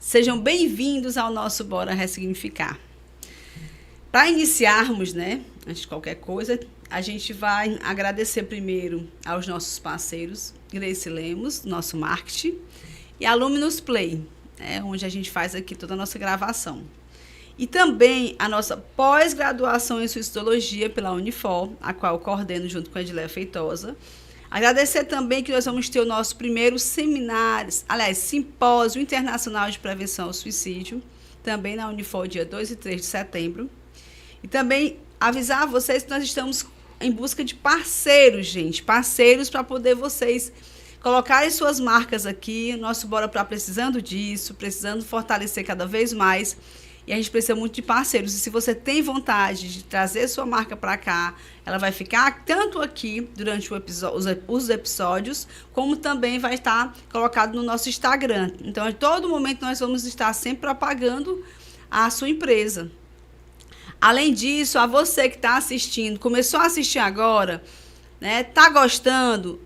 Sejam bem-vindos ao nosso Bora Ressignificar. Para iniciarmos, né, antes de qualquer coisa, a gente vai agradecer primeiro aos nossos parceiros, Grace Lemos, nosso marketing, e a Luminous Play, onde a gente faz aqui toda a nossa gravação. E também a nossa pós-graduação em Suicidologia pela Unifor, a qual eu coordeno junto com a Edileia Feitosa. Agradecer também que nós vamos ter o nosso primeiro simpósio internacional de prevenção ao suicídio, também na Unifor, dia 2 e 3 de setembro. E também avisar a vocês que nós estamos em busca de parceiros, gente, parceiros para poder vocês colocarem suas marcas aqui. Nosso Bora Pra precisando disso, precisando fortalecer cada vez mais. E a gente precisa muito de parceiros. E se você tem vontade de trazer sua marca para cá, ela vai ficar tanto aqui durante os episódios, como também vai estar colocado no nosso Instagram. Então, a todo momento, nós vamos estar sempre propagando a sua empresa. Além disso, a você que está assistindo, começou a assistir agora, né, tá gostando,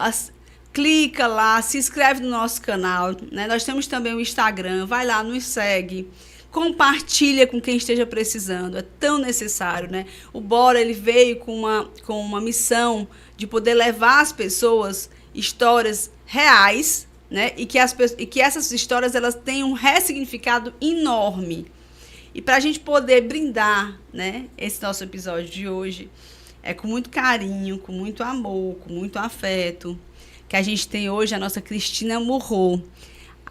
clica lá, se inscreve no nosso canal. Né? Nós temos também o Instagram, vai lá, nos segue. Compartilha com quem esteja precisando, é tão necessário, né? O Bora, ele veio com uma missão de poder levar às pessoas histórias reais, né? E que essas histórias, elas têm um ressignificado enorme. E para a gente poder brindar, né, esse nosso episódio de hoje, é com muito carinho, com muito amor, com muito afeto, que a gente tem hoje a nossa Cristina Murro.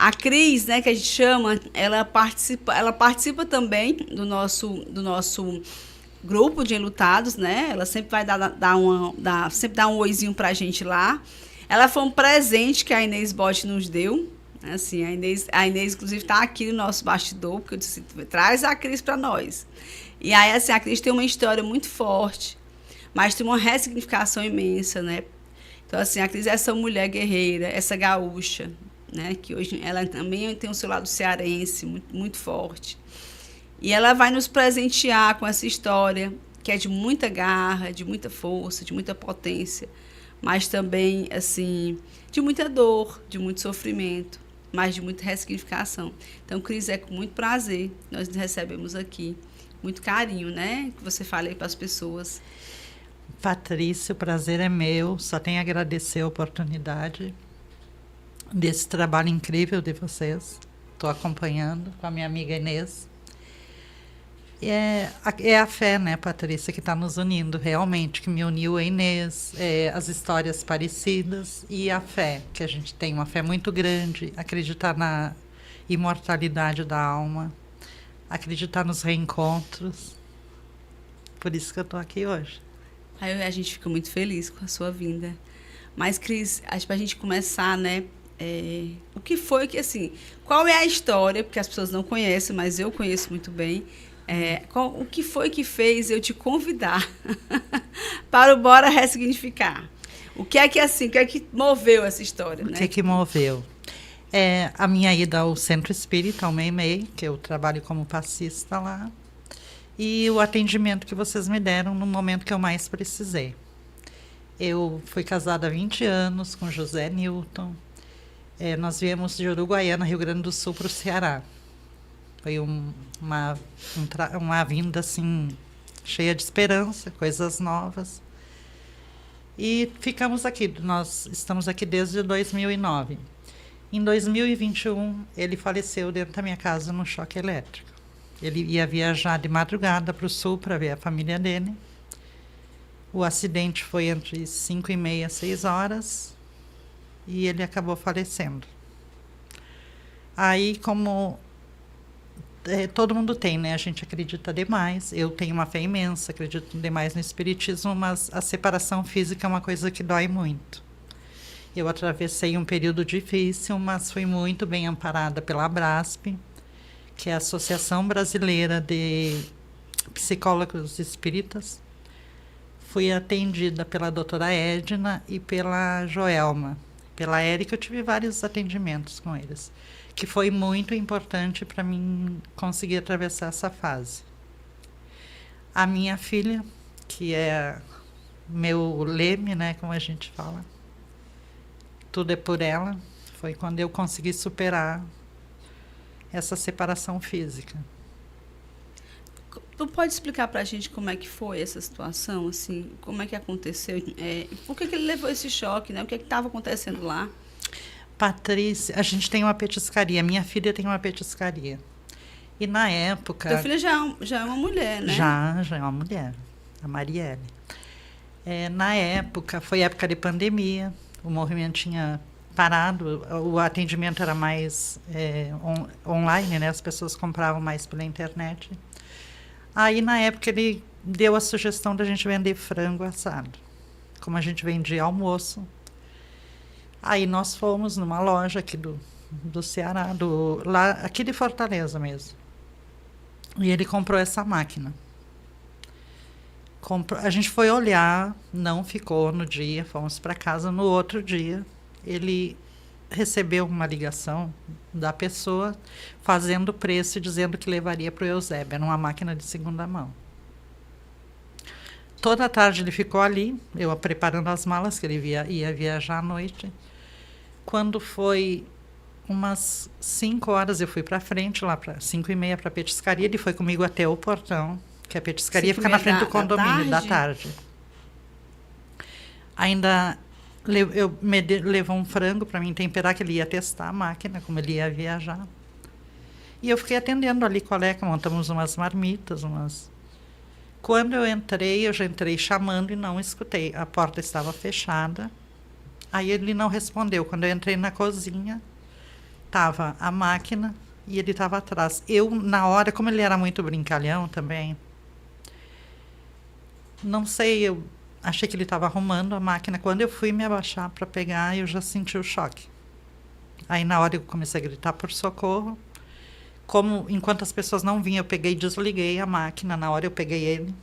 A Cris, né, que a gente chama, ela participa também do nosso grupo de enlutados, né? Ela sempre vai sempre dar um oizinho pra gente lá. Ela foi um presente que a Inês Botti nos deu. Assim, a Inês inclusive, está aqui no nosso bastidor, porque eu disse, traz a Cris para nós. E aí, assim, a Cris tem uma história muito forte, mas tem uma ressignificação imensa, né? Então, assim, a Cris é essa mulher guerreira, essa gaúcha, né, que hoje ela também tem o seu lado cearense muito, muito forte. E ela vai nos presentear com essa história, que é de muita garra, de muita força, de muita potência, mas também, assim, de muita dor, de muito sofrimento, mas de muita ressignificação. Então, Cris, é com muito prazer nós recebemos aqui, muito carinho, né, que você fale aí para as pessoas. Patrícia, o prazer é meu, só tenho a agradecer a oportunidade desse trabalho incrível de vocês. Estou acompanhando com a minha amiga Inês. É a fé, né, Patrícia, que está nos unindo, realmente, que me uniu a Inês, as histórias parecidas e a fé, que a gente tem uma fé muito grande, acreditar na imortalidade da alma, acreditar nos reencontros. Por isso que eu estou aqui hoje. Aí a gente fica muito feliz com a sua vinda. Mas, Cris, acho que para a gente começar, né, o que foi que, assim, qual é a história, porque as pessoas não conhecem, mas eu conheço muito bem, o que foi que fez eu te convidar para o Bora Ressignificar? O que é que moveu essa história? O que moveu? A minha ida ao Centro Espírita, ao Meimei, que eu trabalho como passista lá, e o atendimento que vocês me deram no momento que eu mais precisei. Eu fui casada há 20 anos com José Newton. Nós viemos de Uruguaiana, Rio Grande do Sul, para o Ceará. Foi uma vinda, assim, cheia de esperança, coisas novas. E ficamos aqui. Nós estamos aqui desde 2009. Em 2021, ele faleceu dentro da minha casa num choque elétrico. Ele ia viajar de madrugada para o Sul para ver a família dele. O acidente foi entre 5h30 e 6 horas. E ele acabou falecendo. Aí, como todo mundo tem, né? A gente acredita demais. Eu tenho uma fé imensa, acredito demais no espiritismo, mas a separação física é uma coisa que dói muito. Eu atravessei um período difícil, mas fui muito bem amparada pela ABRASP, que é a Associação Brasileira de Psicólogos Espíritas. Fui atendida pela doutora Edna e pela Joelma. Pela Érica, eu tive vários atendimentos com eles, que foi muito importante para mim conseguir atravessar essa fase. A minha filha, que é meu leme, né, como a gente fala, tudo é por ela, foi quando eu consegui superar essa separação física. Tu pode explicar para a gente como é que foi essa situação, assim, como é que aconteceu? Por que ele levou esse choque, né? O que estava acontecendo lá? Patrícia, a gente tem uma petiscaria. Minha filha tem uma petiscaria. E na época... Tua filha já é uma mulher, né? Já é uma mulher, a Marielle. Na época, foi época de pandemia, o movimento tinha parado, o atendimento era mais online, né? As pessoas compravam mais pela internet. Aí, na época, ele deu a sugestão da gente vender frango assado. Como a gente vendia almoço. Aí nós fomos numa loja aqui do Ceará, lá, aqui de Fortaleza mesmo. E ele comprou essa máquina. A gente foi olhar, não ficou no dia, fomos para casa. No outro dia, ele recebeu uma ligação da pessoa fazendo o preço e dizendo que levaria para o Eusébio. Era uma máquina de segunda mão. Toda a tarde ele ficou ali, eu preparando as malas, que ele ia viajar à noite. Quando foi umas 5 horas, eu fui para frente, lá para 5h30 para a petiscaria. Ele foi comigo até o portão, que a petiscaria fica na frente do condomínio, da tarde. Ainda levou um frango para mim temperar, que ele ia testar a máquina, como ele ia viajar. E eu fiquei atendendo ali, colega, montamos umas marmitas, Quando eu já entrei chamando e não escutei. A porta estava fechada. Aí ele não respondeu. Quando eu entrei na cozinha, estava a máquina e ele estava atrás. Eu, na hora, como ele era muito brincalhão também, não sei, eu achei que ele estava arrumando a máquina. Quando eu fui me abaixar para pegar, eu já senti o choque. Aí, na hora, eu comecei a gritar por socorro. Enquanto as pessoas não vinham, eu peguei e desliguei a máquina. Na hora, eu peguei ele.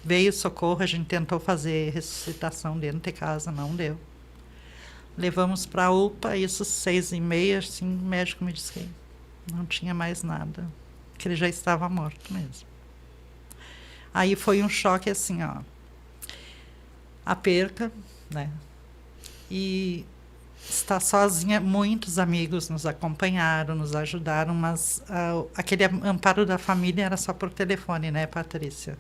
Veio socorro, a gente tentou fazer ressuscitação dentro de casa, não deu. Levamos para a UPA, isso 6h30, assim, o médico me disse que não tinha mais nada, que ele já estava morto mesmo. Aí foi um choque assim, a perca, né? E estar sozinha, muitos amigos nos acompanharam, nos ajudaram, mas aquele amparo da família era só por telefone, né, Patrícia?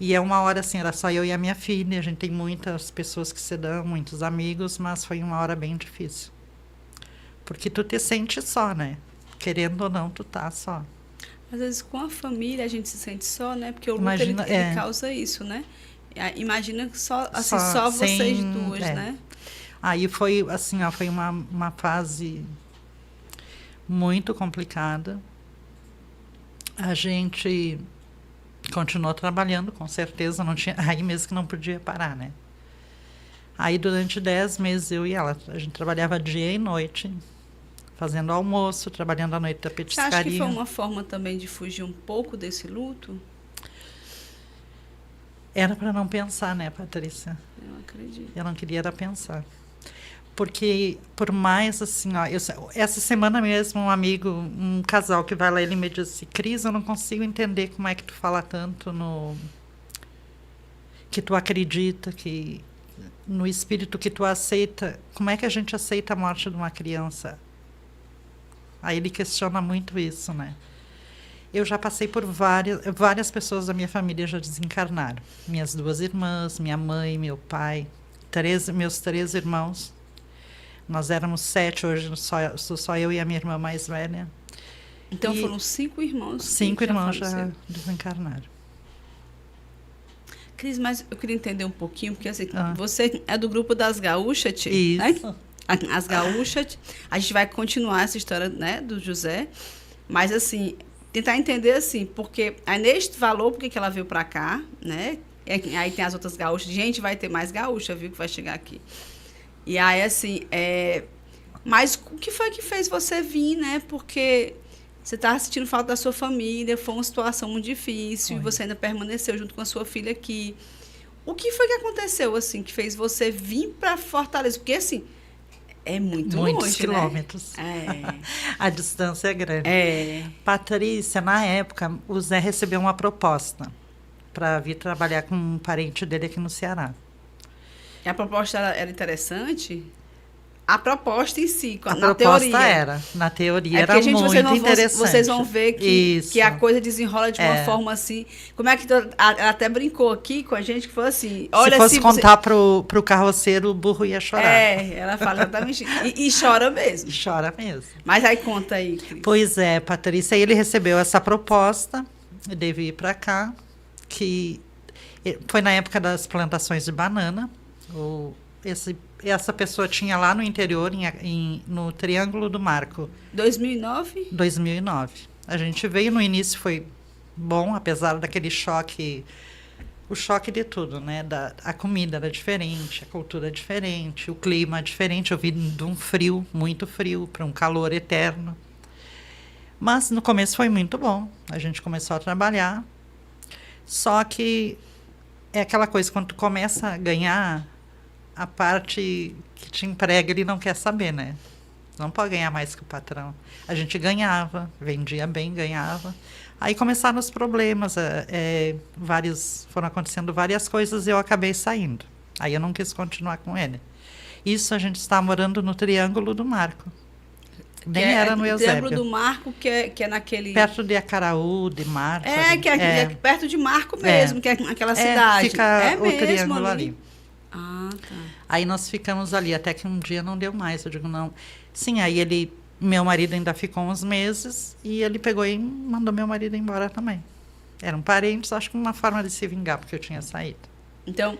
E é uma hora assim, era só eu e a minha filha, a gente tem muitas pessoas que se dão, muitos amigos, mas foi uma hora bem difícil. Porque tu te sente só, né? Querendo ou não, tu tá só. Às vezes com a família a gente se sente só, né? Porque o luto ele causa isso, né? Imagina só, assim, só vocês duas, né? Aí foi assim, foi uma fase muito complicada. A gente continuou trabalhando, com certeza, não tinha, aí mesmo que não podia parar, né? Aí durante 10 meses eu e ela, a gente trabalhava dia e noite, fazendo almoço, trabalhando à noite da petiscaria. Você acha que foi uma forma também de fugir um pouco desse luto? Era para não pensar, né, Patrícia? Eu acredito. Eu não queria era pensar. Porque, por mais assim, essa semana mesmo, um casal que vai lá, ele me disse, Cris, eu não consigo entender como é que tu fala tanto que tu acredita, que no espírito que tu aceita, como é que a gente aceita a morte de uma criança? Aí ele questiona muito isso, né? Eu já passei por várias pessoas da minha família já desencarnaram. Minhas 2 irmãs, minha mãe, meu pai, meus 3 irmãos. Nós éramos 7, hoje sou só eu e a minha irmã mais velha. Então foram 5 irmãos. 5 irmãos já desencarnaram. Cris, mas eu queria entender um pouquinho, porque assim, você é do grupo das gaúchas, isso. Né? As gaúchas. A gente vai continuar essa história, né, do José. Mas assim, tentar entender assim, porque a Inês falou porque que ela veio para cá, né? Aí tem as outras gaúchas. Gente, vai ter mais gaúcha, viu, que vai chegar aqui. E aí, assim, mas o que foi que fez você vir, né? Porque você estava sentindo falta da sua família, foi uma situação muito difícil, e você ainda permaneceu junto com a sua filha aqui. O que foi que aconteceu, assim, que fez você vir para Fortaleza? Porque, assim, é muito longe, muitos quilômetros. Né? A distância é grande. Patrícia, na época, o Zé recebeu uma proposta para vir trabalhar com um parente dele aqui no Ceará. E a proposta era interessante? a proposta em si, A na proposta teoria. na teoria É era porque, gente, muito interessante. vocês vão ver Isso. que a coisa desenrola de uma É. forma assim. Como é que ela até brincou aqui com a gente que foi assim. Olha, se fosse se contar pro carroceiro, o burro ia chorar. ela fala exatamente. E chora mesmo. Chora mesmo. Mas aí conta aí, Cris. Pois é, Patrícia, ele recebeu essa proposta de vir para cá, que foi na época das plantações de banana. Essa pessoa tinha lá no interior, no Triângulo do Marco. 2009? 2009. A gente veio no início, foi bom, apesar daquele choque, o choque de tudo, né? A comida era diferente, a cultura diferente, o clima diferente. Eu vim de um frio, muito frio, para um calor eterno. Mas no começo foi muito bom. A gente começou a trabalhar. Só que é aquela coisa, quando tu começa a ganhar, a parte que te emprega, ele não quer saber, né? Não pode ganhar mais que o patrão. A gente ganhava, vendia bem, ganhava. Aí começaram os problemas, foram acontecendo várias coisas e eu acabei saindo. Aí eu não quis continuar com ele. Isso a gente está morando no Triângulo do Marco. Nem era no Eusébio. Triângulo do Marco, que é naquele... Perto de Acaraú, de Marco. Que é perto de Marco mesmo, que é aquela cidade. Fica o mesmo Triângulo ali. Ah, tá. Aí nós ficamos ali, até que um dia não deu mais. Eu digo, não. Sim, aí meu marido ainda ficou uns meses e ele pegou e mandou meu marido embora também. Eram parentes, acho que uma forma de se vingar, porque eu tinha saído. Então,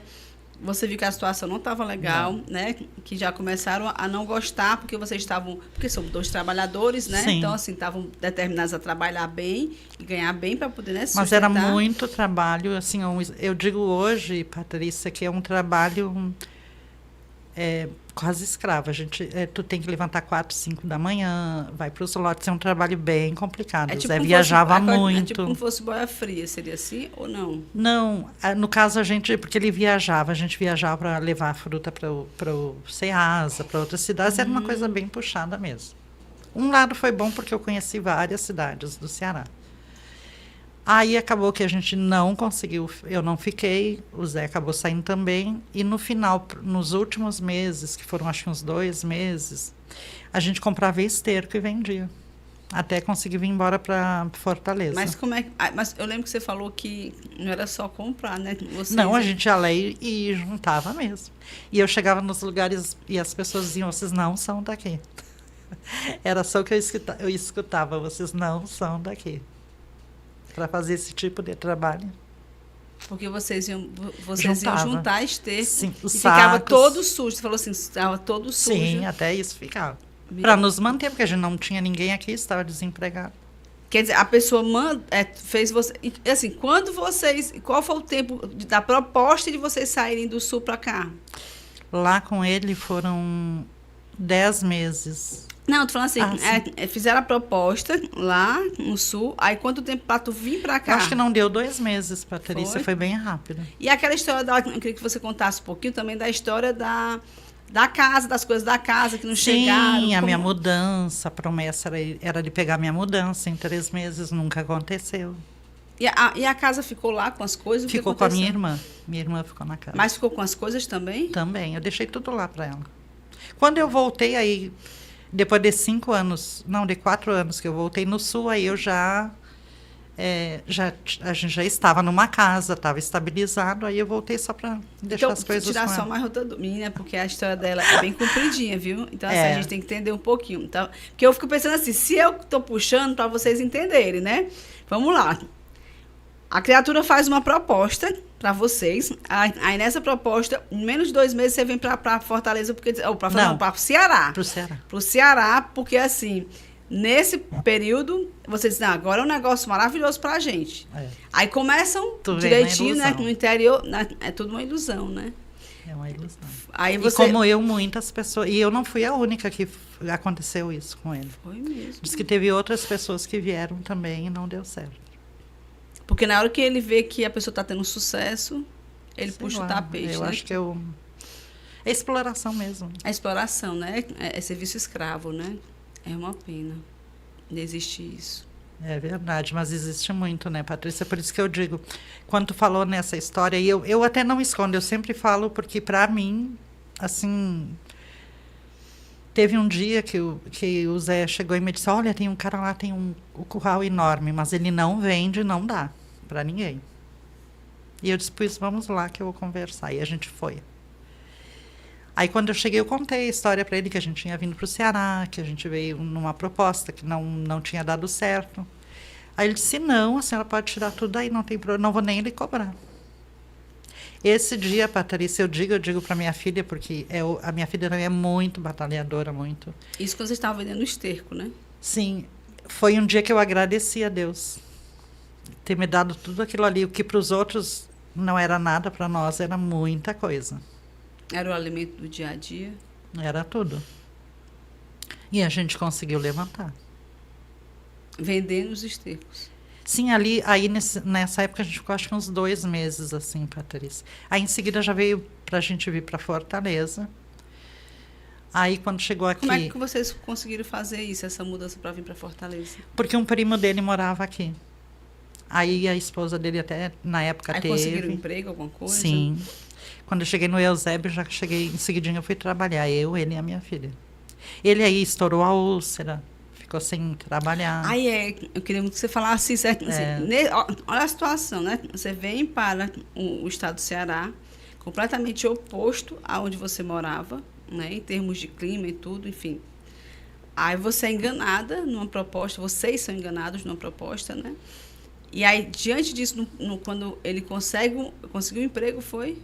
você viu que a situação não estava legal, né? Que já começaram a não gostar, porque vocês estavam... Porque são 2 trabalhadores, né? Sim. Então, assim, estavam determinados a trabalhar bem e ganhar bem para poder, né, Mas era sustentar. muito trabalho, assim, eu digo hoje, Patrícia, que é um trabalho quase escravo. Tu tem que levantar 4, 5 da manhã, vai para os lotes, é um trabalho bem complicado. O Zé viajava muito. É tipo como fosse boia fria, seria assim ou não? Não, no caso porque ele viajava, a gente viajava para levar a fruta para o Ceasa, para outras cidades, era uma coisa bem puxada mesmo. Um lado foi bom porque eu conheci várias cidades do Ceará. Aí acabou que a gente não conseguiu, eu não fiquei, o Zé acabou saindo também, e no final, nos últimos meses, que foram acho que uns 2 meses, a gente comprava esterco e vendia, até conseguir vir embora para Fortaleza. Mas mas eu lembro que você falou que não era só comprar, né? Não, a gente ia lá e juntava mesmo. E eu chegava nos lugares e as pessoas diziam, vocês não são daqui. Era só o que eu escutava, vocês não são daqui. Para fazer esse tipo de trabalho. Porque vocês iam juntar esterco. Sim, e ficava todo sujo. Você falou assim, estava todo sujo. Sim, até isso ficava. Para nos manter, porque a gente não tinha ninguém aqui, estava desempregado. Quer dizer, a pessoa fez você... Assim, qual foi o tempo da proposta de vocês saírem do sul para cá? Lá com ele foram 10 meses. Não, tô falando assim, fizeram a proposta lá no sul, aí quanto tempo para tu vir para cá? Eu acho que não deu 2 meses, Patrícia, foi bem rápido. E aquela história, eu queria que você contasse um pouquinho também da história da casa, das coisas da casa que não chegaram. Sim, a minha mudança, a promessa era de pegar minha mudança em 3 meses, nunca aconteceu. E a casa ficou lá com as coisas? Ficou com a minha irmã ficou na casa. Mas ficou com as coisas também? Também, eu deixei tudo lá para ela. Quando eu voltei aí... Depois de 4 anos que eu voltei no sul, aí eu a gente já estava numa casa, estava estabilizado, aí eu voltei só para deixar as coisas tirar só mais outra dúvida, porque a história dela é bem compridinha, viu? Então, assim, a gente tem que entender um pouquinho. Então, porque eu fico pensando assim, se eu estou puxando para vocês entenderem, né? Vamos lá. A criatura faz uma proposta para vocês. Aí nessa proposta, em menos de 2 meses, você vem para Fortaleza, para o Ceará. Para o Ceará, porque assim, nesse período, vocês dizem, agora é um negócio maravilhoso para a gente. Aí começam direitinho, né? No interior, é tudo uma ilusão, né? É uma ilusão. Aí E como muitas pessoas... E eu não fui a única que aconteceu isso com ele. Foi mesmo. Diz que teve outras pessoas que vieram também e não deu certo. Porque na hora que ele vê que a pessoa está tendo sucesso, ele puxa o tapete. Eu acho que é exploração mesmo. A exploração, né? É serviço escravo, né? É uma pena. Não existe isso. É verdade, mas existe muito, né, Patrícia? Por isso que eu digo, quando tu falou nessa história, e eu até não escondo, eu sempre falo, porque para mim, assim, Teve um dia que o Zé chegou e me disse, olha, tem um cara lá, tem um curral enorme, mas ele não vende, não dá para ninguém. E eu disse, pois vamos lá que eu vou conversar. E a gente foi. Aí quando eu cheguei, eu contei a história para ele, que a gente tinha vindo para o Ceará, que a gente veio numa proposta que não tinha dado certo. Aí ele disse, não, a senhora pode tirar tudo aí, não tem problema, não vou nem lhe cobrar. Esse dia, Patrícia, eu digo para minha filha, porque a minha filha também é muito batalhadora, muito. Isso quando vocês estavam vendendo esterco, né? Sim, foi um dia que eu agradeci a Deus. Ter me dado tudo aquilo ali, o que para os outros não era nada, para nós era muita coisa. Era o alimento do dia a dia? Era tudo. E a gente conseguiu levantar. Vendendo os estercos. Sim, aí nessa época a gente ficou acho que uns 2 meses assim, Patrícia. Aí em seguida já veio pra gente vir para Fortaleza. Aí quando chegou aqui... Como é que vocês conseguiram fazer isso, essa mudança para vir para Fortaleza? Porque um primo dele morava aqui. Aí a esposa dele até na época aí teve... conseguiram emprego, alguma coisa? Sim. Quando eu cheguei no Eusébio, já cheguei, em seguidinho eu fui trabalhar, ele e a minha filha. Ele aí estourou a úlcera, ficou sem trabalhar. Eu queria muito que você falasse certo. Olha a situação, né? Você vem para o estado do Ceará, completamente oposto aonde você morava, né? Em termos de clima e tudo, enfim. Aí você é enganada numa proposta, vocês são enganados numa proposta, né? E aí, diante disso, quando ele conseguiu um emprego, foi...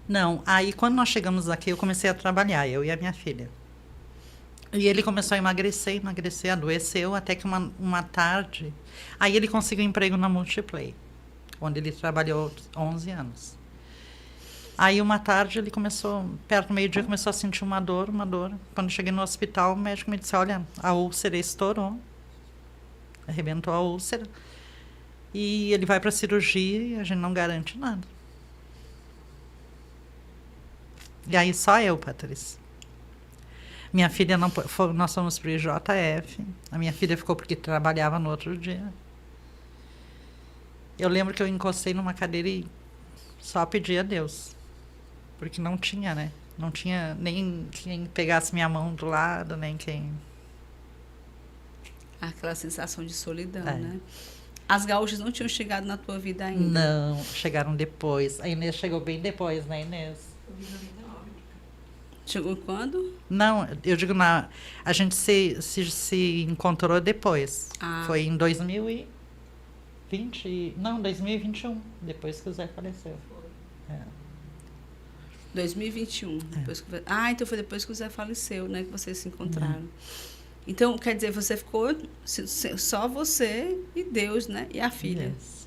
Não, aí quando nós chegamos aqui, eu comecei a trabalhar, eu e a minha filha. E ele começou a emagrecer, adoeceu, até que uma tarde... Aí ele conseguiu um emprego na Multiplay, onde ele trabalhou 11 anos. Aí uma tarde ele começou, perto do meio-dia, começou a sentir uma dor. Quando eu cheguei no hospital, o médico me disse, olha, a úlcera estourou, arrebentou a úlcera, e ele vai para a cirurgia e a gente não garante nada. E aí só eu, Patrícia. Minha filha não foi, nós fomos para o IJF. A minha filha ficou porque trabalhava no outro dia. Eu lembro que eu encostei numa cadeira e só pedi a Deus. Porque não tinha, né? Não tinha nem quem pegasse minha mão do lado, nem quem... Aquela sensação de solidão, né? As gaúchas não tinham chegado na tua vida ainda? Não, chegaram depois. A Inês chegou bem depois, né, Inês? Chegou quando? Não, eu digo, a gente se encontrou depois. Foi em 2020, não, 2021, depois que o Zé faleceu. Foi. 2021. Depois que, então foi depois que o Zé faleceu, né, que vocês se encontraram. Então, quer dizer, você ficou só você e Deus, né, e a filha. Yes.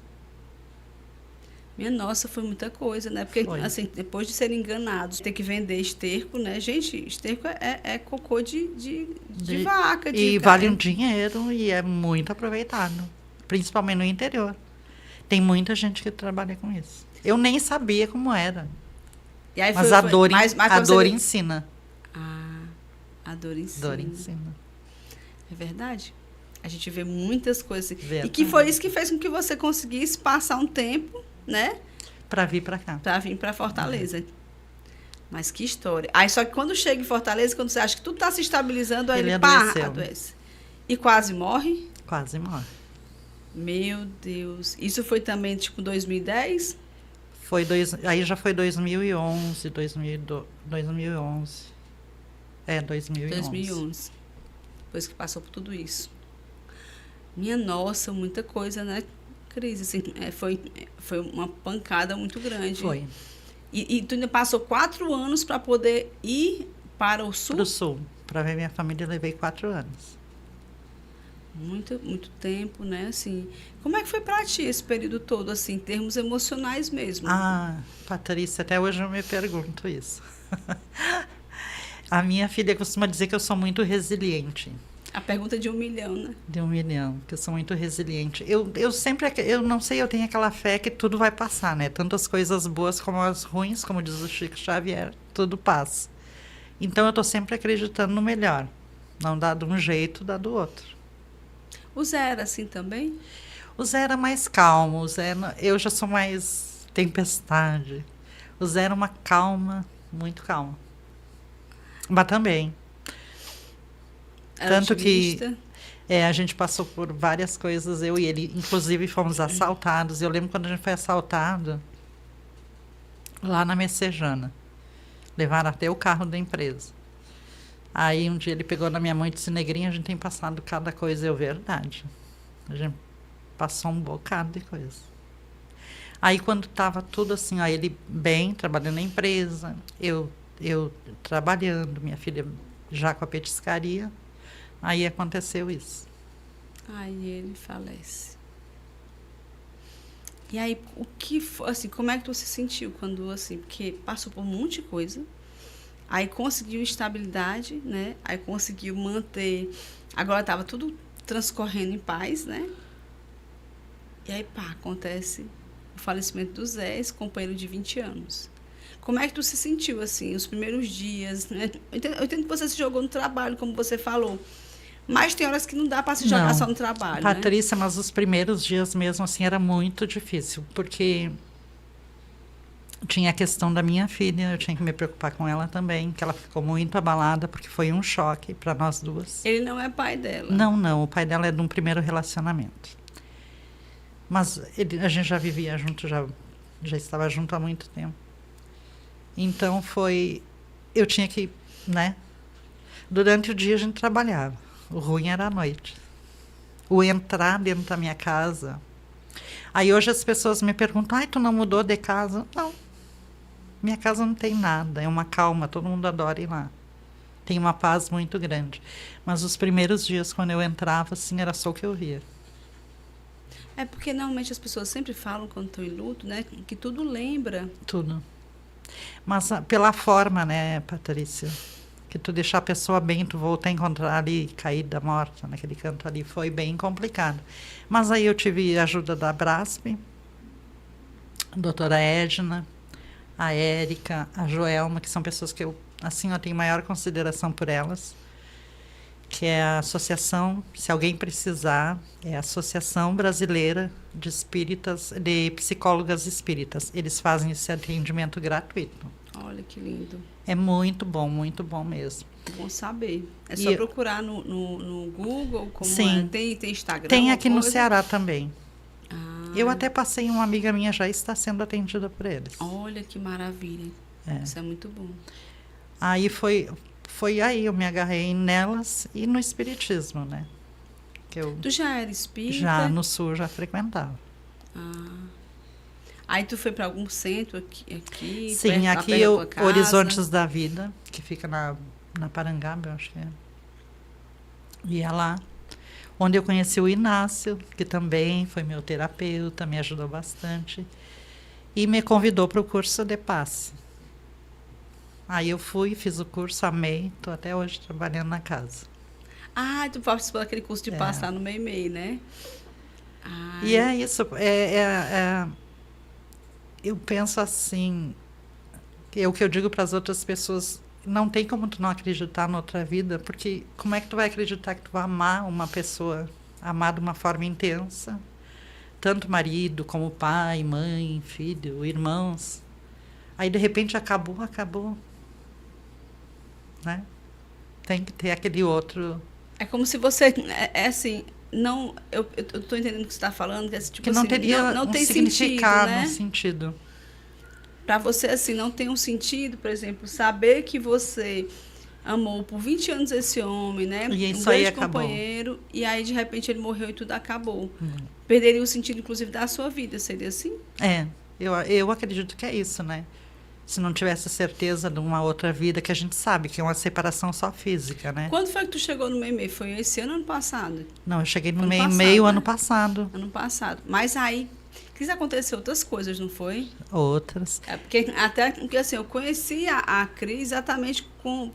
Minha nossa, foi muita coisa, né? Porque, assim, depois de serem enganados, ter que vender esterco, né? Gente, esterco é cocô de vaca. E vale um dinheiro e é muito aproveitado. Principalmente no interior. Tem muita gente que trabalha com isso. Eu nem sabia como era. E aí mas a dor ensina. A dor ensina. Dor ensina. É verdade. A gente vê muitas coisas. Verdade. E que foi isso que fez com que você conseguisse passar um tempo, né? Para vir para cá. Para vir para Fortaleza. Mas que história. Aí só que quando chega em Fortaleza, quando você acha que tudo está se estabilizando, aí ele adoece. E quase morre? Quase morre. Meu Deus. Isso foi também tipo 2010? Aí já foi 2011, 2011. 2011. Depois que passou por tudo isso. Minha nossa, muita coisa, né? Crise, assim, foi uma pancada muito grande. Foi. E tu ainda passou 4 anos para poder ir para o sul? Para o sul. Para ver minha família, eu levei 4 anos. Muito, muito tempo, né? Assim, como é que foi para ti esse período todo, assim, em termos emocionais mesmo? Patrícia, até hoje eu me pergunto isso. A minha filha costuma dizer que eu sou muito resiliente. A pergunta de 1 milhão, né? De 1 milhão, que eu sou muito resiliente. Eu sempre, eu não sei, eu tenho aquela fé que tudo vai passar, né? Tanto as coisas boas como as ruins, como diz o Chico Xavier, tudo passa. Então eu estou sempre acreditando no melhor. Não dá de um jeito, dá do outro. O Zé era assim também? O Zé era mais calmo, eu já sou mais tempestade. O Zé era uma calma, muito calma. Mas também, Era Tanto que otimista? a gente passou por várias coisas, eu e ele, inclusive fomos assaltados. Eu lembro quando a gente foi assaltado lá na Messejana. Levaram até o carro da empresa. Aí um dia ele pegou na minha mão e disse, Negrinha, a gente tem passado cada coisa. Eu, verdade. A gente passou um bocado de coisa. Aí quando estava tudo assim, ó, ele bem, trabalhando na empresa, eu trabalhando, minha filha já com a petiscaria, aí aconteceu isso. Aí ele falece. E aí, o que assim, como é que tu se sentiu quando, assim, porque passou por um monte de coisa, aí conseguiu estabilidade, né? Aí conseguiu manter, agora estava tudo transcorrendo em paz, né? E aí, pá, acontece o falecimento do Zé, esse companheiro de 20 anos. Como é que tu se sentiu, assim, os primeiros dias, né? Eu entendo que você se jogou no trabalho, como você falou, mas tem horas que não dá para se jogar Não, só no trabalho, né? Patrícia, mas os primeiros dias mesmo assim era muito difícil, porque tinha a questão da minha filha, eu tinha que me preocupar com ela também, que ela ficou muito abalada, porque foi um choque para nós duas. Ele não é pai dela. Não, o pai dela é de um primeiro relacionamento. Mas a gente já vivia junto, já estava junto há muito tempo. Então eu tinha que, né? Durante o dia a gente trabalhava, o ruim era a noite. O entrar dentro da minha casa. Aí hoje as pessoas me perguntam, ai, tu não mudou de casa? Não, minha casa não tem nada, é uma calma, todo mundo adora ir lá. Tem uma paz muito grande. Mas os primeiros dias, quando eu entrava, assim, era só o que eu via. É porque normalmente as pessoas sempre falam quando estão em luto, né? Que tudo lembra. Tudo. Mas pela forma, né, Patrícia? Que tu deixar a pessoa bem, tu voltar a encontrar ali, caída, morta, naquele canto ali, foi bem complicado. Mas aí eu tive a ajuda da Brasp, a doutora Edna, a Érica, a Joelma, que são pessoas que eu tenho maior consideração por elas, que é a associação, se alguém precisar, é a Associação Brasileira de Psicólogas Espíritas. Eles fazem esse atendimento gratuito. Olha que lindo. É muito bom mesmo. Bom saber. É só procurar no Google, como sim. Tem Instagram? Tem aqui no Ceará também. Ah. Eu até passei, uma amiga minha já está sendo atendida por eles. Olha que maravilha. Isso é muito bom. Aí foi aí, eu me agarrei nelas e no espiritismo, né? Tu já era espírita? Já, no Sul, já frequentava. Aí tu foi para algum centro aqui? Sim, aqui Horizontes da Vida, que fica na Parangaba, eu acho que é. Ia lá, onde eu conheci o Inácio, que também foi meu terapeuta, me ajudou bastante, e me convidou para o curso de passe. Aí eu fui, fiz o curso, amei, estou até hoje trabalhando na casa. Ah, tu participou daquele curso de passe lá no Meimei, né? E é isso, eu penso assim, é o que eu digo para as outras pessoas, não tem como tu não acreditar na outra vida, porque como é que tu vai acreditar que tu vai amar uma pessoa, amar de uma forma intensa, tanto marido como pai, mãe, filho, irmãos, aí de repente acabou, né? Tem que ter aquele outro... É como se você, assim... Não, eu estou entendendo o que você está falando, que, tipo, que não assim, teria não um tem significado, sentido, né? sentido. Para você, assim, não tem um sentido, por exemplo, saber que você amou por 20 anos esse homem, né? E isso um aí grande acabou. Companheiro, e aí, de repente, ele morreu e tudo acabou. Perderia o sentido, inclusive, da sua vida, seria assim? Eu acredito que é isso, né? Se não tivesse certeza de uma outra vida, que a gente sabe que é uma separação só física, né? Quando foi que tu chegou no Meimei? Foi esse ano ou ano passado? Não, eu cheguei no meio ano passado. Ano passado. Mas aí, quis acontecer outras coisas, não foi? Outras. Porque assim, eu conheci a Cris exatamente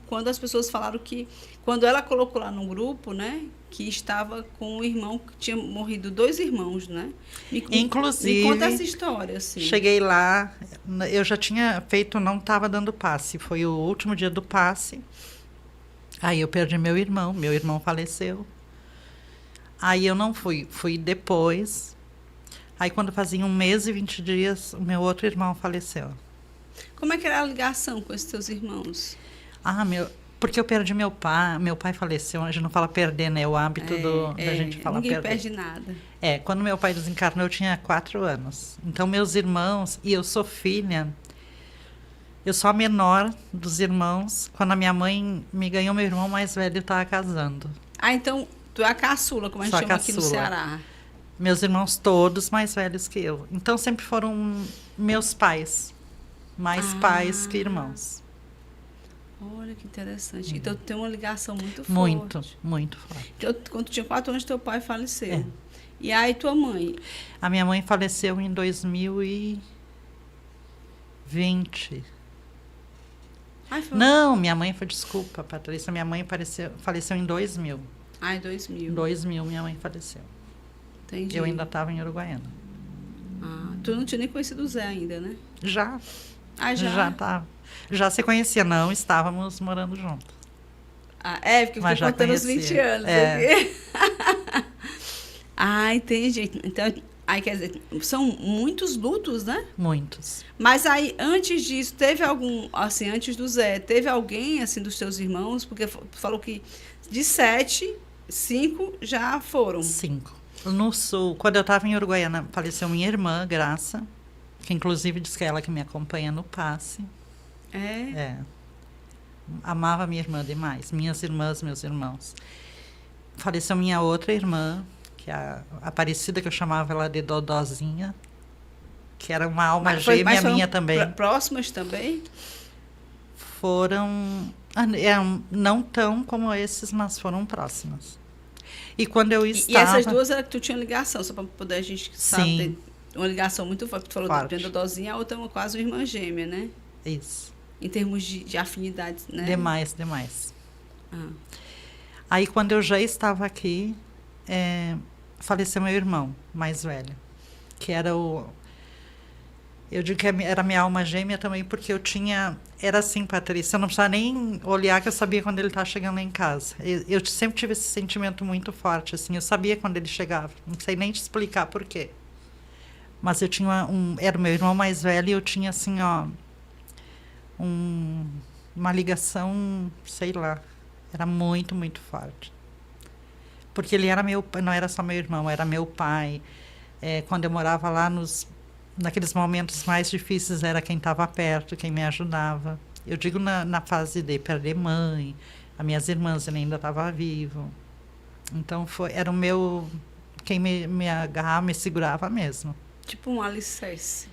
quando as pessoas falaram que, quando ela colocou lá no grupo, né, que estava com um irmão, que tinha morrido 2 irmãos, né? Inclusive, me conta essa história, assim. Cheguei lá, eu já tinha feito, não estava dando passe, foi o último dia do passe. Aí eu perdi meu irmão faleceu. Aí eu não fui depois. Aí quando fazia 1 mês e 20 dias, o meu outro irmão faleceu. Como é que era a ligação com esses teus irmãos? Porque eu perdi meu pai. Meu pai faleceu. A gente não fala perder, né? É o hábito da gente falar ninguém perder. perde nada. Quando meu pai desencarnou, eu tinha 4 anos. Então, meus irmãos... E eu sou filha... Eu sou a menor dos irmãos. Quando a minha mãe me ganhou, meu irmão mais velho estava casando. Ah, então tu é a caçula, como a gente Sou a chama aqui no caçula. Ceará. Meus irmãos todos mais velhos que eu. Então, sempre foram meus pais. Mais pais que irmãos. Olha que interessante. Então, tu tem uma ligação muito forte. Muito, muito forte. Então, quando tu tinha 4 anos, teu pai faleceu. E aí, tua mãe? A minha mãe faleceu em 2020. Ai, foi... Não, minha mãe foi... Desculpa, Patrícia. Minha mãe faleceu em 2000. Ah, em 2000. Em 2000, minha mãe faleceu. Entendi. Eu ainda estava em Uruguaiana. Ah, tu não tinha nem conhecido o Zé ainda, né? Já. Ah, já? Já estava. Já se conhecia, não estávamos morando juntos. Ah, porque eu Mas fiquei já contando os conhecia. 20 anos aqui. Ah, entendi. Então, aí quer dizer, são muitos lutos, né? Muitos. Mas aí, antes disso, teve algum, assim, antes do Zé, teve alguém, assim, dos teus irmãos? Porque tu falou que de 7, 5 já foram. 5. No Sul, quando eu estava em Uruguaiana, faleceu minha irmã, Graça, que inclusive diz que é ela que me acompanha no passe. Amava minha irmã demais. Minhas irmãs, meus irmãos. Faleceu minha outra irmã, que é a Aparecida, que eu chamava ela de Dodózinha, que era uma alma gêmea minha também. Próximas também? Foram... não tão como esses, mas foram próximas. E quando eu estava... E essas duas era que tu tinha ligação, só para poder a gente saber. Sim. Uma ligação muito forte. Tu falou Forte. da Dodózinha, a outra é quase uma irmã gêmea, né? Isso. Em termos de afinidade, né? Demais. Ah. Aí, quando eu já estava aqui, faleceu meu irmão mais velho, que era o... Eu digo que era minha alma gêmea também, porque eu tinha... Era assim, Patrícia, eu não precisava nem olhar, que eu sabia quando ele estava chegando lá em casa. Eu sempre tive esse sentimento muito forte, assim, eu sabia quando ele chegava. Não sei nem te explicar por quê. Mas eu tinha era o meu irmão mais velho e eu tinha, assim, uma ligação, sei lá, era muito, muito forte. Porque ele era não era só meu irmão, era meu pai. Quando eu morava lá, naqueles momentos mais difíceis, era quem estava perto, quem me ajudava. Eu digo na fase de perder mãe, as minhas irmãs, ele ainda estava vivo. Então, era o meu... Quem me agarrava, me segurava mesmo. Tipo um alicerce.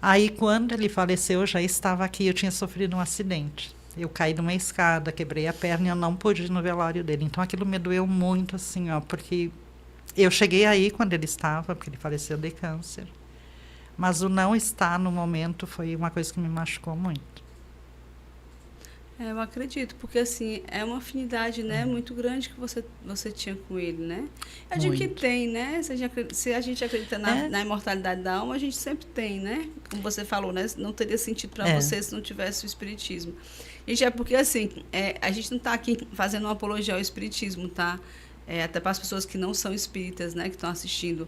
Aí, quando ele faleceu, eu já estava aqui, eu tinha sofrido um acidente. Eu caí de uma escada, quebrei a perna e eu não pude ir no velório dele. Então, aquilo me doeu muito, assim, porque eu cheguei aí quando ele estava, porque ele faleceu de câncer. Mas o não estar no momento foi uma coisa que me machucou muito. Eu acredito, porque assim, é uma afinidade, né, muito grande que você tinha com ele, né? Eu digo que tem, né? Se a gente acredita na imortalidade da alma, a gente sempre tem, né? Como você falou, né? Não teria sentido para você se não tivesse o espiritismo. Gente, porque assim, a gente não está aqui fazendo uma apologia ao espiritismo, tá? Até para as pessoas que não são espíritas, né, que estão assistindo.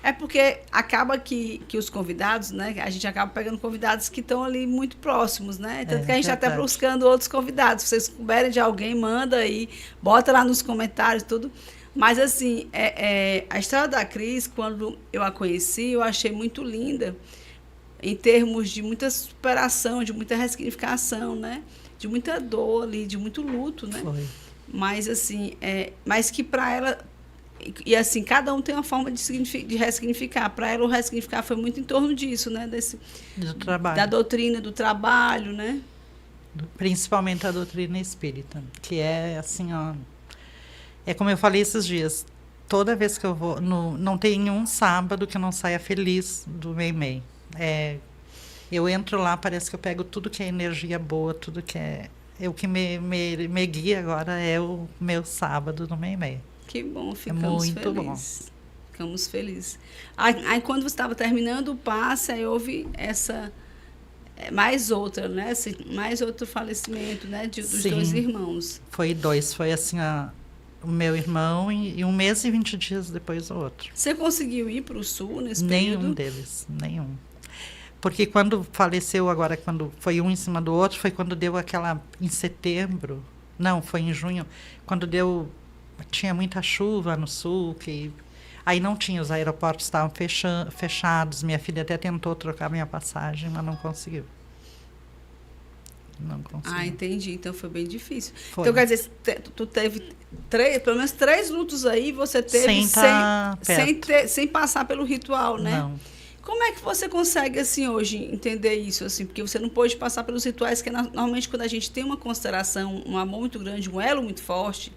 É porque acaba que os convidados, né? A gente acaba pegando convidados que estão ali muito próximos, né? Tanto que a gente está até buscando outros convidados. Se vocês souberem de alguém, manda aí, bota lá nos comentários, tudo. Mas, assim, a história da Cris, quando eu a conheci, eu achei muito linda, em termos de muita superação, de muita ressignificação, né? De muita dor ali, de muito luto, né? Foi. Mas, assim, mas que para ela... E assim, cada um tem uma forma de ressignificar. Para ela, o ressignificar foi muito em torno disso, né? Do trabalho. Da doutrina, do trabalho, né? Principalmente a doutrina espírita, que é assim, é como eu falei esses dias, toda vez que eu vou, não tem nenhum sábado que eu não saia feliz do Meimei. Eu entro lá, parece que eu pego tudo que é energia boa, tudo que é... O que me guia agora é o meu sábado do Meimei. Que bom, ficamos felizes. Bom. Ficamos felizes. Aí quando você estava terminando o passe, aí houve mais outra, né? Mais outro falecimento, né? Dos dois irmãos. Foi 2. Foi assim, o meu irmão e 1 mês e 20 dias depois o outro. Você conseguiu ir para o Sul nesse período? Nenhum deles, nenhum. Porque quando faleceu agora, quando foi um em cima do outro, foi quando deu aquela... Em setembro... Não, foi em junho, quando tinha muita chuva no sul, aí não tinha, os aeroportos estavam fechados. Minha filha até tentou trocar minha passagem, mas não conseguiu. Não conseguiu. Ah, entendi. Então foi bem difícil. Foi. Então, quer dizer, tu teve pelo menos 3 lutos aí, você teve sem passar pelo ritual, né? Não. Como é que você consegue, assim, hoje, entender isso, assim? Porque você não pode passar pelos rituais, que normalmente quando a gente tem uma consideração, um amor muito grande, um elo muito forte,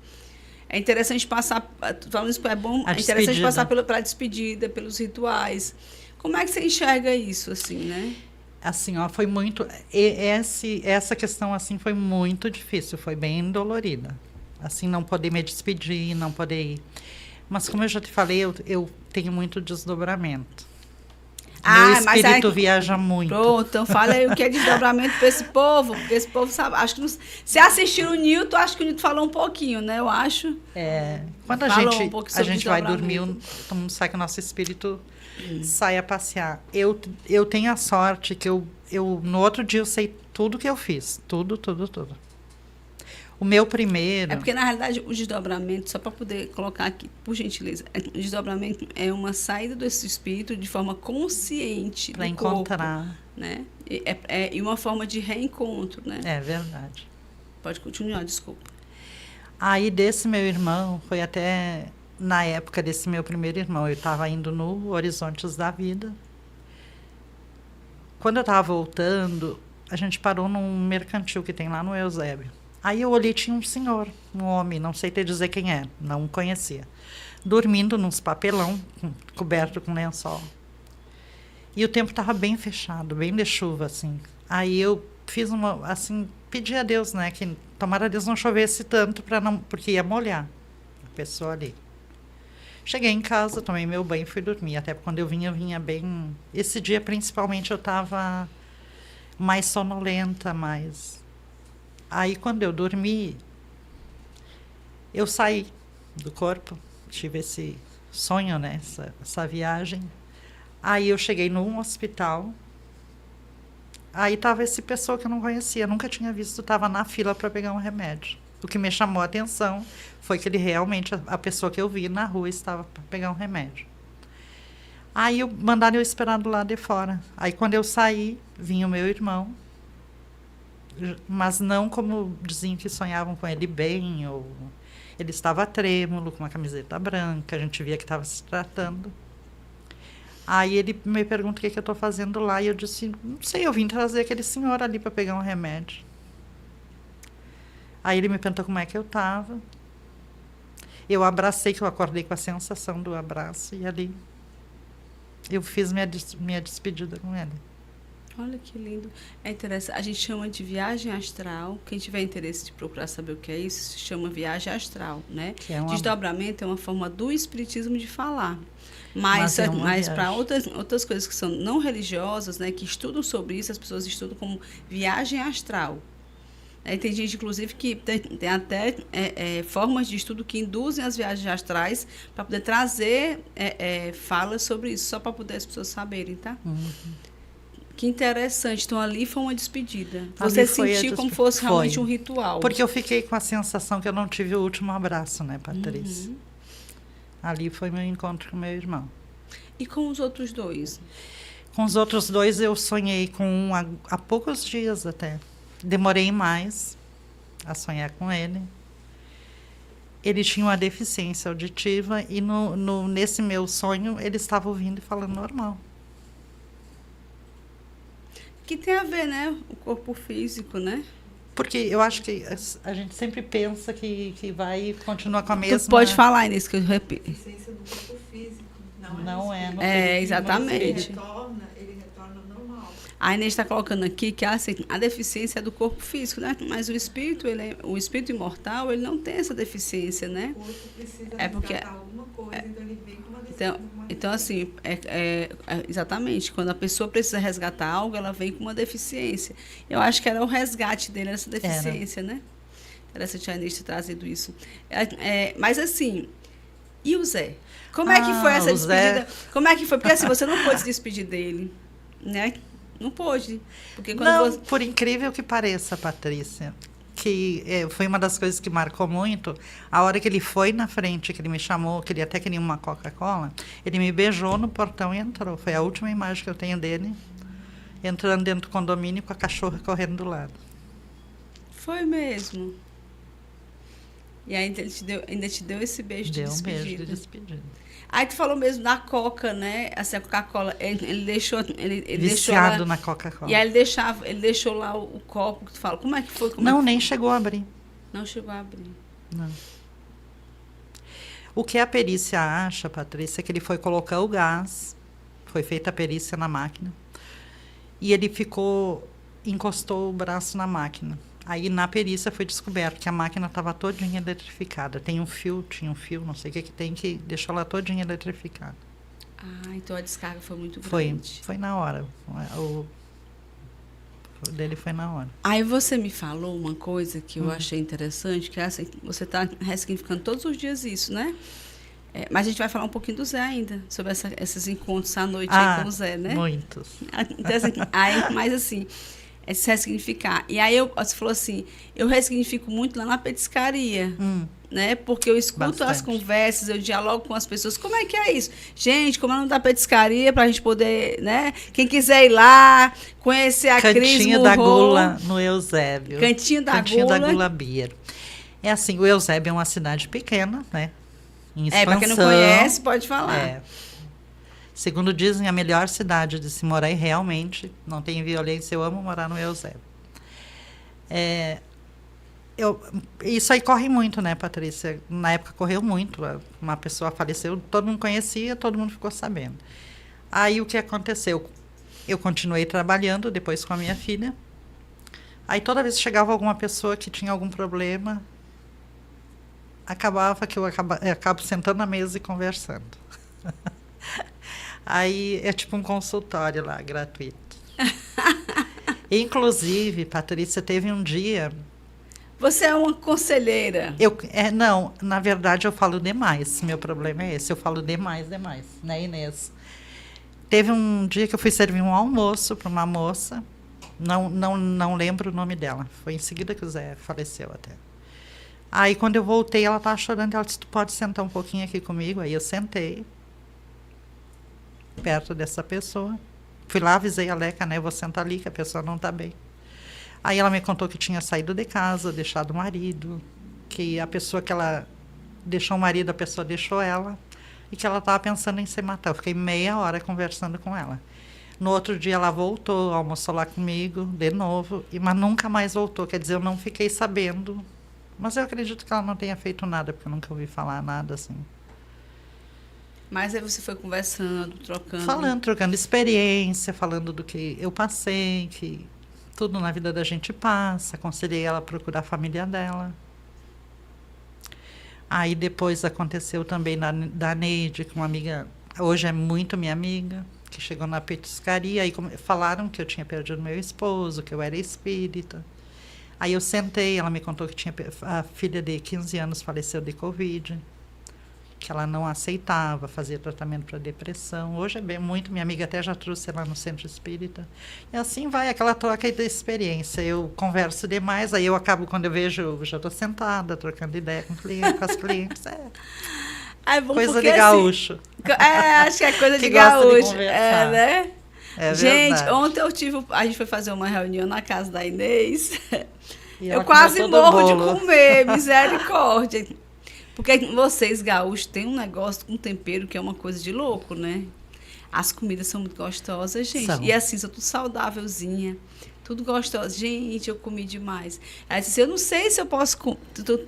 é interessante passar, falando isso, é interessante passar pela despedida, pelos rituais. Como é que você enxerga isso, assim, né? Assim, ó, foi muito... Essa questão, assim, foi muito difícil, foi bem dolorida. Assim, não poder me despedir, não poder ir. Mas, como eu já te falei, eu tenho muito desdobramento. Meu espírito viaja muito. Pronto, então fala aí o que é desdobramento para esse povo, porque esse povo sabe. Acho que se assistir o Newton, acho que o Newton falou um pouquinho, né? Eu acho. Quando a gente vai dormir, todo mundo sabe que o nosso espírito sai a passear. Eu tenho a sorte que no outro dia eu sei tudo que eu fiz. Tudo. O meu primeiro... É porque, na realidade, o desdobramento, só para poder colocar aqui, por gentileza, o desdobramento é uma saída desse espírito de forma consciente para encontrar. Corpo, né? E uma forma de reencontro, né? É verdade. Pode continuar, desculpa. Aí, desse meu irmão, foi até na época desse meu primeiro irmão, eu estava indo no Horizontes da Vida. Quando eu estava voltando, a gente parou num mercantil que tem lá no Eusébio. Aí eu olhei, tinha um senhor, um homem, não sei te dizer quem é, não conhecia, dormindo nos papelão, coberto com lençol. E o tempo estava bem fechado, bem de chuva, assim. Aí eu fiz pedi a Deus, né, que tomara Deus não chovesse tanto, porque ia molhar a pessoa ali. Cheguei em casa, tomei meu banho e fui dormir. Até quando eu vinha bem... Esse dia, principalmente, eu estava mais sonolenta, mais... Aí, quando eu dormi, eu saí do corpo, tive esse sonho, né, essa viagem. Aí eu cheguei num hospital, aí estava essa pessoa que eu não conhecia, nunca tinha visto, estava na fila para pegar um remédio. O que me chamou a atenção foi que ele realmente, a pessoa que eu vi na rua, estava para pegar um remédio. Aí mandaram eu esperar do lado de fora. Aí, quando eu saí, vinha o meu irmão, mas não como diziam que sonhavam com ele bem, ou ele estava trêmulo, com uma camiseta branca, a gente via que estava se tratando. Aí ele me pergunta o que eu estou fazendo lá, e eu disse, não sei, eu vim trazer aquele senhor ali para pegar um remédio. Aí ele me perguntou como é que eu estava. Eu abracei, que eu acordei com a sensação do abraço, e ali eu fiz minha despedida com ele. Olha que lindo. É interessante. A gente chama de viagem astral. Quem tiver interesse de procurar saber o que é isso, se chama viagem astral, né? Desdobramento é uma forma do espiritismo de falar. Mas para outras coisas que são não religiosas, né, que estudam sobre isso, as pessoas estudam como viagem astral. Tem gente, inclusive, que tem até formas de estudo que induzem as viagens astrais para poder trazer falas sobre isso, só para poder as pessoas saberem, tá? Uhum. Que interessante. Então, ali foi uma despedida. Você sentiu como fosse realmente um ritual. Porque eu fiquei com a sensação que eu não tive o último abraço, né, Patrícia? Uhum. Ali foi meu encontro com meu irmão. E com os outros dois? Com os outros dois eu sonhei com um há poucos dias até. Demorei mais a sonhar com ele. Ele tinha uma deficiência auditiva e nesse meu sonho ele estava ouvindo e falando normal. Que tem a ver, né? O corpo físico, né? Porque eu acho que a gente sempre pensa que vai continuar com a mesma... Tu pode falar, Inês, que eu repito. Deficiência do corpo físico. Não é. Exatamente. Ele retorna normal. A Inês está colocando aqui que a deficiência é do corpo físico, né? Mas o espírito imortal, ele não tem essa deficiência, né? O corpo precisa porque alguma coisa, então ele vem com uma deficiência. Então assim, exatamente, quando a pessoa precisa resgatar algo, ela vem com uma deficiência. Eu acho que era o resgate dele, essa deficiência, né? Interessante a Inês ter trazido isso. Mas assim, e o Zé? Como é que foi essa despedida? Como é que foi? Porque assim, você não pôde se despedir dele, né? Não pôde. Porque quando por incrível que pareça, Patrícia, que foi uma das coisas que marcou muito. A hora que ele foi na frente, que ele me chamou, que ele até queria uma Coca-Cola, ele me beijou no portão e entrou. Foi a última imagem que eu tenho dele, entrando dentro do condomínio com a cachorra correndo do lado. Foi mesmo. E ainda ainda te deu esse beijo de Deu um despedida. beijo de despedida. Aí tu falou mesmo da Coca, né? Assim, a Coca-Cola, ele deixou... Ele deixou Viciado lá, na Coca-Cola. e aí ele deixou lá o copo que tu fala. Como é que foi? Não, nem chegou a abrir. Não chegou a abrir. Não. O que a perícia acha, Patrícia, é que ele foi colocar o gás, foi feita a perícia na máquina, e ele encostou o braço na máquina. Aí, na perícia, foi descoberto que a máquina estava todinha eletrificada. Tinha um fio, não sei o que tem, que deixou ela todinha eletrificada. Ah, então a descarga foi muito Foi grande. na hora. O dele foi na hora. Aí você me falou uma coisa que eu achei interessante, que é assim, você está ressignificando todos os dias isso, né? Mas a gente vai falar um pouquinho do Zé ainda, sobre esses encontros à noite aí com o Zé, né? Muitos. Então, assim, mas assim, é se ressignificar. E aí você falou assim, eu ressignifico muito lá na petiscaria, né? Porque eu escuto Bastante. as conversas, eu dialogo com as pessoas. Como é que é isso? Gente, como é o nome da petiscaria, pra gente poder, né? Quem quiser ir lá, conhecer a Cris Cantinho da Gula, no Eusébio. Cantinho da Cantinho Gula. da Gula Beer. É assim, o Eusébio é uma cidade pequena, né? Em expansão. Pra quem não conhece, pode falar. É. Segundo dizem, a melhor cidade de se morar, e realmente não tem violência. Eu amo morar no Eusébio. Isso aí corre muito, né, Patrícia? Na época correu muito. Uma pessoa faleceu, todo mundo conhecia, todo mundo ficou sabendo. Aí o que aconteceu? Eu continuei trabalhando depois com a minha filha. Aí toda vez que chegava alguma pessoa que tinha algum problema, acabava que eu acabo sentando na mesa e conversando. Aí é tipo um consultório lá, gratuito. Inclusive, Patrícia, teve um dia... Você é uma conselheira. Não, na verdade eu falo demais. Meu problema é esse, eu falo demais, né, Inês? Teve um dia que eu fui servir um almoço para uma moça, não lembro o nome dela. Foi em seguida que o Zé faleceu até. Aí quando eu voltei, ela estava chorando, ela disse, tu pode sentar um pouquinho aqui comigo? Aí eu sentei perto dessa pessoa. Fui lá, avisei a Leca, né? Vou sentar ali, que a pessoa não está bem. Aí ela me contou que tinha saído de casa, deixado o marido, que a pessoa que ela deixou o marido, a pessoa deixou ela, e que ela estava pensando em se matar. Eu fiquei meia hora conversando com ela. No outro dia ela voltou, almoçou lá comigo, de novo, mas nunca mais voltou. Quer dizer, eu não fiquei sabendo. Mas eu acredito que ela não tenha feito nada, porque eu nunca ouvi falar nada assim. Mas aí você foi conversando, trocando experiência, falando do que eu passei, que tudo na vida da gente passa. Aconselhei ela a procurar a família dela. Aí depois aconteceu também da Neide, que uma amiga, hoje é muito minha amiga, que chegou na petiscaria, aí falaram que eu tinha perdido meu esposo, que eu era espírita. Aí eu sentei, ela me contou que a filha de 15 anos faleceu de Covid, que ela não aceitava fazer tratamento para depressão. Hoje é muito minha amiga, até já trouxe ela no centro espírita. E assim vai, aquela troca de experiência. Eu converso demais, aí eu acabo, quando eu vejo, já estou sentada, trocando ideia com as clientes. Coisa de gaúcho. Acho que é coisa de gaúcho. Né? Gente, ontem a gente foi fazer uma reunião na casa da Inês. Eu quase morro de comer, misericórdia. Porque vocês, gaúchos, têm um negócio com tempero que é uma coisa de louco, né? As comidas são muito gostosas, gente. E assim, são tudo saudávelzinha, tudo gostoso. Gente, eu comi demais. Aí disse, eu não sei se eu posso comer,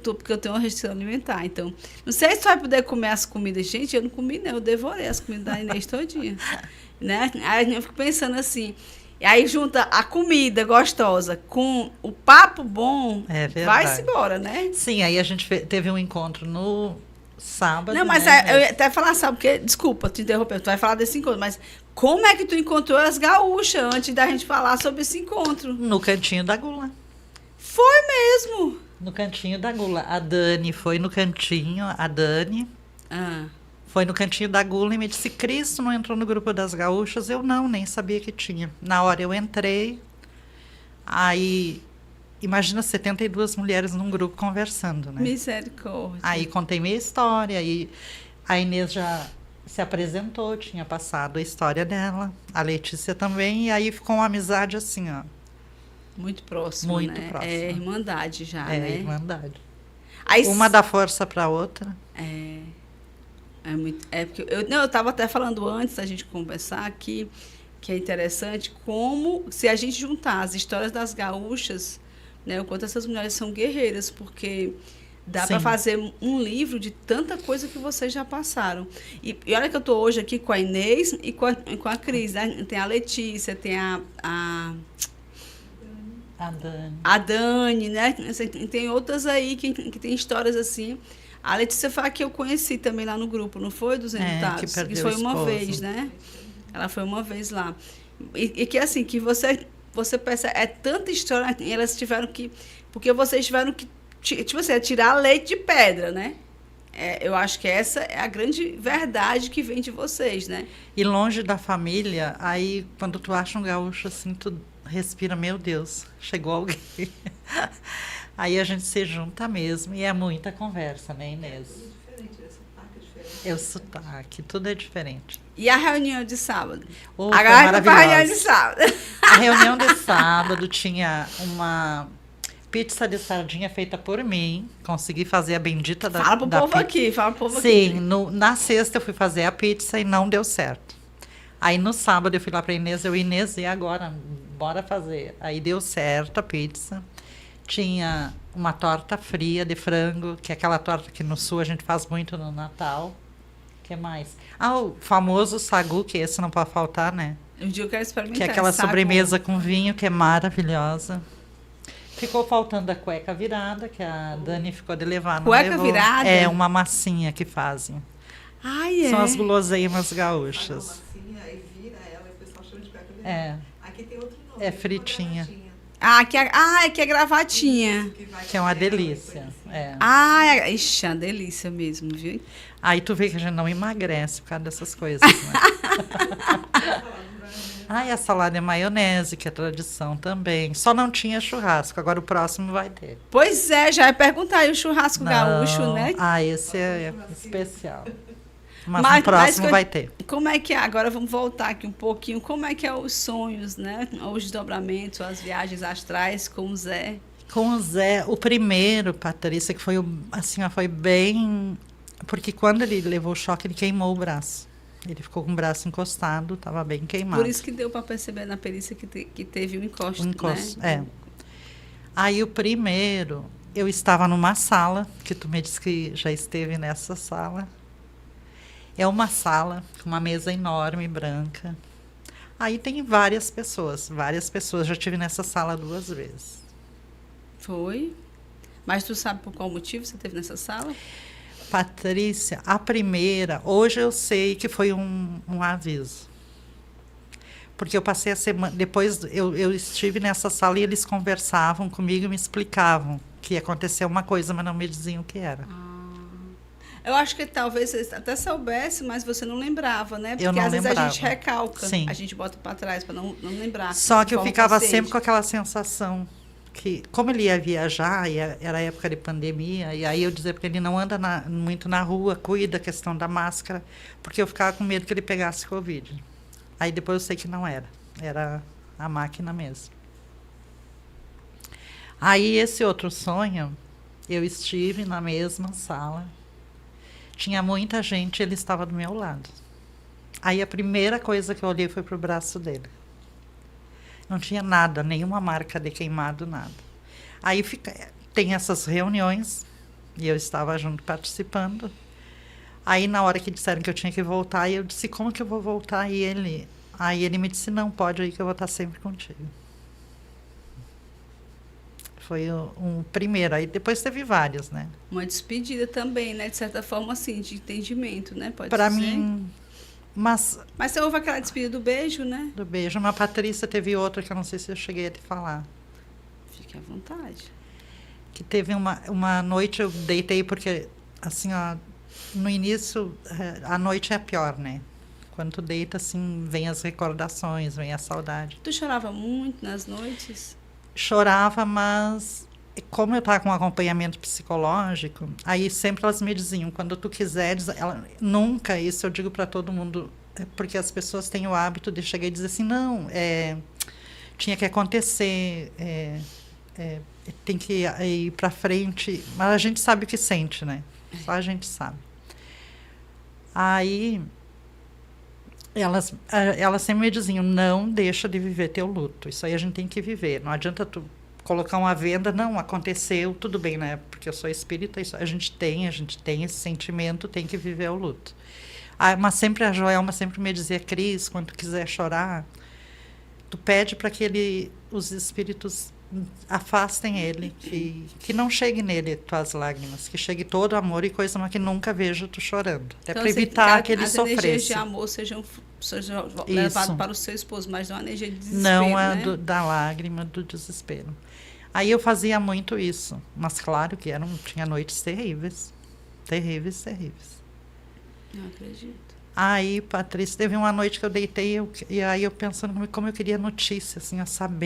porque eu tenho uma restrição alimentar. Então, não sei se tu vai poder comer as comidas. Gente, eu não comi, não. Eu devorei as comidas da Inês todinha. Né? Aí eu fico pensando assim... E aí junta a comida gostosa com o papo bom, vai-se embora, né? Sim, aí a gente teve um encontro no sábado. Não, mas né? eu ia até falar, sabe, porque, desculpa te interromper, tu vai falar desse encontro, mas como é que tu encontrou as gaúchas antes da gente falar sobre esse encontro? No Cantinho da Gula. Foi mesmo? No Cantinho da Gula. A Dani foi no cantinho, foi no Cantinho da Gula e me disse, Cris, tu não entrou no grupo das gaúchas? Eu nem sabia que tinha. Na hora eu entrei, aí imagina 72 mulheres num grupo conversando, né? Misericórdia. Aí contei minha história, e a Inês já se apresentou, tinha passado a história dela, a Letícia também, e aí ficou uma amizade assim, ó. Muito próximo, Muito né? próximo. É irmandade já, É, né? irmandade. Aí, Uma dá força para a outra. É muito, é porque eu estava até falando antes da gente conversar aqui que é interessante como se a gente juntar as histórias das gaúchas, né, o quanto essas mulheres são guerreiras, porque dá para Sim. fazer um livro de tanta coisa que vocês já passaram. E olha que eu estou hoje aqui com a Inês e com a Cris, né? Tem a Letícia, tem A Dani. a Dani, né? Tem outras aí que tem histórias assim. A Letícia foi a que eu conheci também lá no grupo, não foi? Dos Enlutados? que perdeu foi o uma esposo. vez, né? Ela foi uma vez lá. E que assim, que você percebe, é tanta história, e elas tiveram que... Porque vocês tiveram que, tipo assim, tirar leite de pedra, né? Eu acho que essa é a grande verdade que vem de vocês, né? E longe da família, aí quando tu acha um gaúcho assim, tu respira, meu Deus, chegou alguém. Aí a gente se junta mesmo e é muita conversa, né, Inês? Tudo diferente, esse sotaque é diferente. É o sotaque, tudo é diferente. E a reunião de sábado? Oh, foi Agora vai para a reunião de maravilhosa. sábado. A reunião de sábado tinha uma pizza de sardinha feita por mim. Consegui fazer a bendita da Fala pro da povo pi- aqui, fala pro povo Sim, aqui. na sexta eu fui fazer a pizza e não deu certo. Aí no sábado eu fui lá para Inês, Inês, e agora? Bora fazer. Aí deu certo a pizza. Tinha uma torta fria de frango, que é aquela torta que no sul a gente faz muito no Natal. O que mais? O famoso sagu, que esse não pode faltar, né? Um dia eu quero experimentar. Que é aquela sabe? sobremesa com vinho, que é maravilhosa. Ficou faltando a cueca virada, que a Dani ficou de levar. Não Cueca levou. virada? É uma massinha que fazem. Ai, é. São as guloseimas Faz uma gaúchas. massinha, aí vira ela e o pessoal chama de cueca virada. É, Aqui tem outro nome. É tipo fritinha. gravatinha. Que é gravatinha. que é uma com ela e delícia. coisa assim. É. Ixi, é uma delícia mesmo, viu? Aí tu vê que a gente não emagrece por causa dessas coisas, né? E a salada é maionese, que é tradição também. Só não tinha churrasco, agora o próximo vai ter. Pois é, já ia perguntar aí o churrasco Não. gaúcho, né? Esse é especial. Mas Mas- no próximo mas- vai ter. Como é que é? Agora vamos voltar aqui um pouquinho. Como é que é os sonhos, né? Os desdobramentos, as viagens astrais com o Zé? Com o Zé, o primeiro, Patrícia, que foi assim, ó, foi bem... Porque quando ele levou o choque, ele queimou o braço. Ele ficou com o braço encostado, estava bem queimado. Por isso que deu para perceber na perícia que teve um encosto, né? É. Aí o primeiro, eu estava numa sala, que tu me disse que já esteve nessa sala. É uma sala com uma mesa enorme, branca. Aí tem várias pessoas. Já estive nessa sala 2 vezes. Foi. Mas tu sabe por qual motivo você esteve nessa sala? Patrícia, a primeira, hoje eu sei que foi um aviso. Porque eu passei a semana. Depois eu estive nessa sala e eles conversavam comigo e me explicavam que ia acontecer uma coisa, mas não me diziam o que era. Eu acho que talvez você até soubesse, mas você não lembrava, né? Porque Eu não às vezes a lembrava. gente recalca. Sim. A gente bota para trás para não lembrar. Só de que eu forma ficava consciente. sempre com aquela sensação que, como ele ia viajar, e era época de pandemia, e aí eu dizia para ele, não anda muito na rua, cuida da questão da máscara, porque eu ficava com medo que ele pegasse Covid. Aí depois eu sei que não era a máquina mesmo. Aí esse outro sonho, eu estive na mesma sala, tinha muita gente, ele estava do meu lado. Aí a primeira coisa que eu olhei foi para o braço dele. Não tinha nada, nenhuma marca de queimado, nada. Aí tem essas reuniões, e eu estava junto participando. Aí na hora que disseram que eu tinha que voltar, eu disse, como que eu vou voltar? Aí ele me disse, não, pode ir que eu vou estar sempre contigo. Foi um primeiro, aí depois teve vários, né? Uma despedida também, né? De certa forma, assim, de entendimento, né? Pode Para ser. mim, mas Mas você houve aquela despedida do beijo, né? do beijo, uma Patrícia teve outra que eu não sei se eu cheguei a te falar. Fique à vontade. Que teve uma noite, eu deitei porque, assim, ó, no início, a noite é a pior, né? Quando tu deita, assim, vem as recordações, vem a saudade. Tu chorava muito nas noites? chorava, mas como eu estava com acompanhamento psicológico, aí sempre elas me diziam, quando tu quiseres, nunca, isso eu digo para todo mundo, porque as pessoas têm o hábito de chegar e dizer assim, não, tinha que acontecer, tem que ir para frente, mas a gente sabe o que sente, né? Só a gente sabe. Aí elas sempre me diziam, não deixa de viver teu luto, isso aí a gente tem que viver, não adianta tu colocar uma venda, não, aconteceu, tudo bem, né? Porque eu sou espírita, isso, a gente tem esse sentimento, tem que viver o luto. Mas sempre a Joelma sempre me dizia, Cris, quando tu quiser chorar, tu pede para que os espíritos afastem ele, que não chegue nele tuas lágrimas, que chegue todo amor e coisa, mas que nunca veja tu chorando. Até Então, para evitar que ele as energias sofresse. de amor sejam levadas para o seu esposo, mas não a energia de desespero, não a né? da lágrima, do desespero. Aí eu fazia muito isso, mas claro que tinha noites terríveis. Terríveis, terríveis. Não acredito. Aí, Patrícia, teve uma noite que eu deitei e aí eu pensando como eu queria notícia, assim,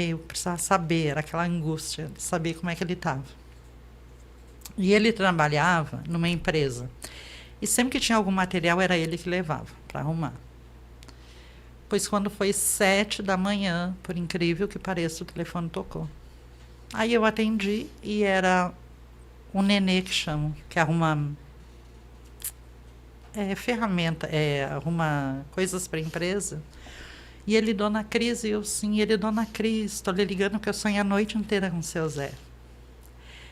eu precisava saber, era aquela angústia de saber como é que ele estava. E ele trabalhava numa empresa. E sempre que tinha algum material, era ele que levava para arrumar. Pois quando foi 7 da manhã, por incrível que pareça, o telefone tocou. Aí eu atendi e era um nenê que chamam, que arruma ferramenta, arruma coisas para a empresa. E ele, dona Cris, e eu sim, ele, dona Cris, estou lhe ligando porque eu sonhei a noite inteira com o seu Zé.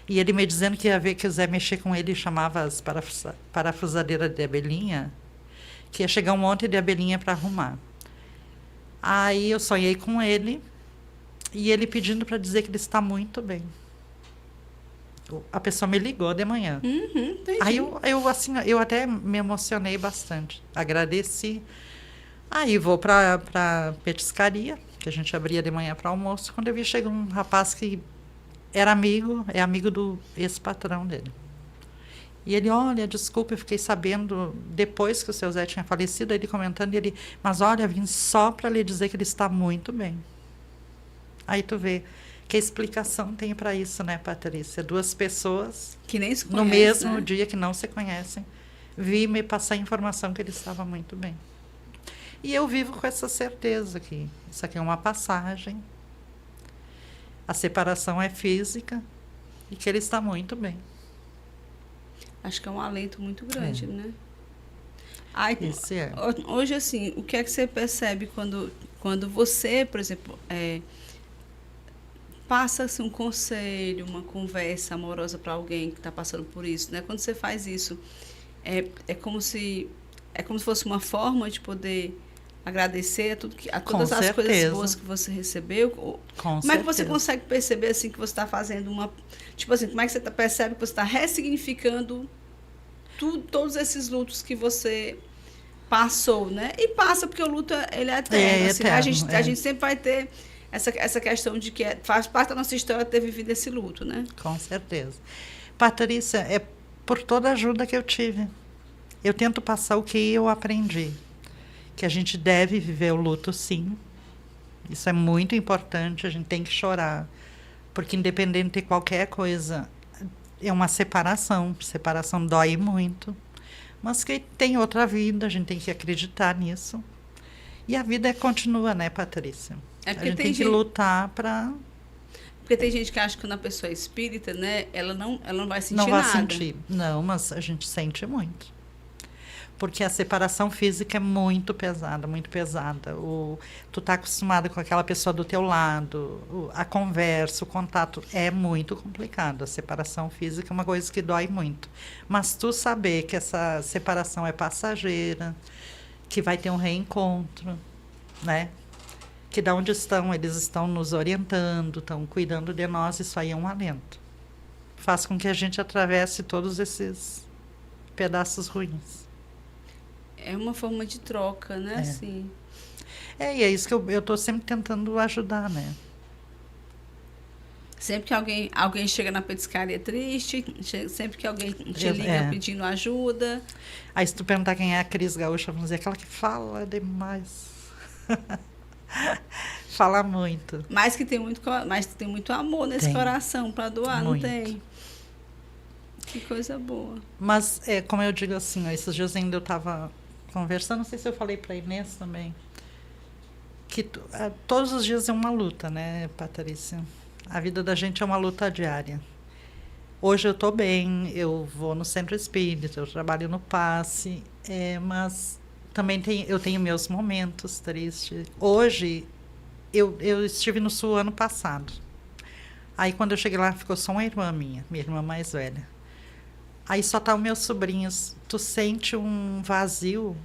E ele me dizendo que ia ver que o Zé mexer com ele e chamava as parafusadeiras de abelhinha, que ia chegar um monte de abelhinha para arrumar. Aí eu sonhei com ele, e ele pedindo para dizer que ele está muito bem. A pessoa me ligou de manhã. Entendi. Aí eu até me emocionei bastante. Agradeci. Aí vou para a petiscaria, que a gente abria de manhã para almoço. Quando eu vi, chega um rapaz que é amigo do ex-patrão dele. E ele, olha, desculpa, eu fiquei sabendo depois que o seu Zé tinha falecido, ele comentando, mas olha, vim só para lhe dizer que ele está muito bem. Aí tu vê que explicação tem para isso, né, Patrícia? 2 pessoas que nem se conhecem, no mesmo né? dia que não se conhecem, vi me passar a informação que ele estava muito bem. E eu vivo com essa certeza que isso aqui é uma passagem, a separação é física e que ele está muito bem. Acho que é um alento muito grande, né? Ai, Esse é. Hoje, assim, o que é que você percebe quando você, por exemplo, passa-se um conselho, uma conversa amorosa para alguém que está passando por isso, né? Quando você faz isso, é como se fosse uma forma de poder agradecer a todas as coisas boas que você recebeu. Como é que você consegue perceber assim que você está fazendo tipo assim, como é que você percebe que você está ressignificando todos esses lutos que você passou, né? E passa porque o luto ele é eterno. Assim, eterno, a gente sempre vai ter essa questão de que faz parte da nossa história ter vivido esse luto, né? Com certeza. Patrícia, é por toda a ajuda que eu tive. Eu tento passar o que eu aprendi. Que a gente deve viver o luto, sim. Isso é muito importante, a gente tem que chorar. Porque independente de qualquer coisa, é uma separação. Separação dói muito. Mas que tem outra vida, a gente tem que acreditar nisso. E a vida continua, né, Patrícia? A gente tem que lutar para... Porque tem gente que acha que quando a pessoa é espírita, né, ela não vai sentir nada. Não vai nada. sentir. Não, mas a gente sente muito. Porque a separação física é muito pesada, muito pesada. Tu tá acostumado com aquela pessoa do teu lado, a conversa, o contato é muito complicado. A separação física é uma coisa que dói muito. Mas tu saber que essa separação é passageira, que vai ter um reencontro, né? Que da onde estão, eles estão nos orientando, estão cuidando de nós, isso aí é um alento. Faz com que a gente atravesse todos esses pedaços ruins. É uma forma de troca, né? É. Assim. E é isso que eu estou sempre tentando ajudar, né? Sempre que alguém chega na petiscaria triste, sempre que alguém te liga pedindo ajuda. Aí se tu perguntar quem é a Cris Gaúcha, vamos dizer, aquela que fala demais. fala muito. Mas que tem muito amor nesse Tem. coração para doar, Muito. não tem? Que coisa boa. Mas, como eu digo assim, ó, esses dias ainda eu estava conversando, não sei se eu falei para Inês também, que todos os dias é uma luta, né, Patrícia? A vida da gente é uma luta diária. Hoje eu estou bem, eu vou no centro espírita, eu trabalho no passe, mas também eu tenho meus momentos tristes. Hoje, eu estive no Sul ano passado. Aí, quando eu cheguei lá, ficou só uma irmã minha irmã mais velha. Aí só tá os meus sobrinhos. Tu sente um vazio,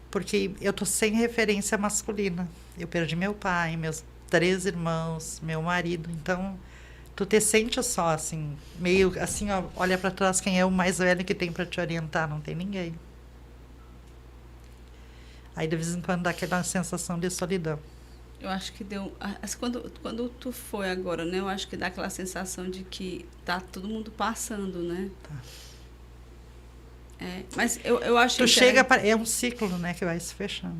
porque eu tô sem referência masculina. Eu perdi meu pai, meus 3 irmãos, meu marido. Então, tu te sente só, assim, meio assim, ó, olha para trás, quem é o mais velho que tem para te orientar? Não tem ninguém. Aí, de vez em quando, dá aquela sensação de solidão. Eu acho que deu... Quando tu foi agora, né? Eu acho que dá aquela sensação de que tá todo mundo passando, né? Tá. Mas eu achei... Tu chega... É um ciclo, né, que vai se fechando.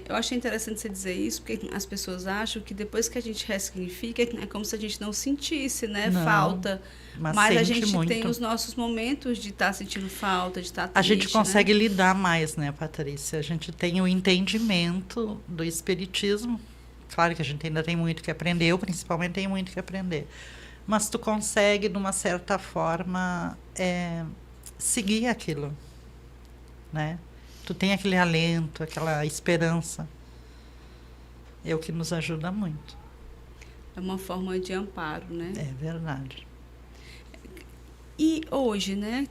Eu achei interessante você dizer isso, porque as pessoas acham que depois que a gente ressignifica, é como se a gente não sentisse, né? Não, falta. mas a sente gente muito. tem os nossos momentos de estar sentindo falta, de estar triste, A gente consegue né? lidar mais, né, Patrícia? A gente tem o entendimento do espiritismo. Claro que a gente ainda tem muito que aprender, eu principalmente tenho muito que aprender. Mas tu consegue, de uma certa forma, seguir aquilo, né? Tu tem aquele alento, aquela esperança. É o que nos ajuda muito. É uma forma de amparo, né? É verdade. E hoje, né?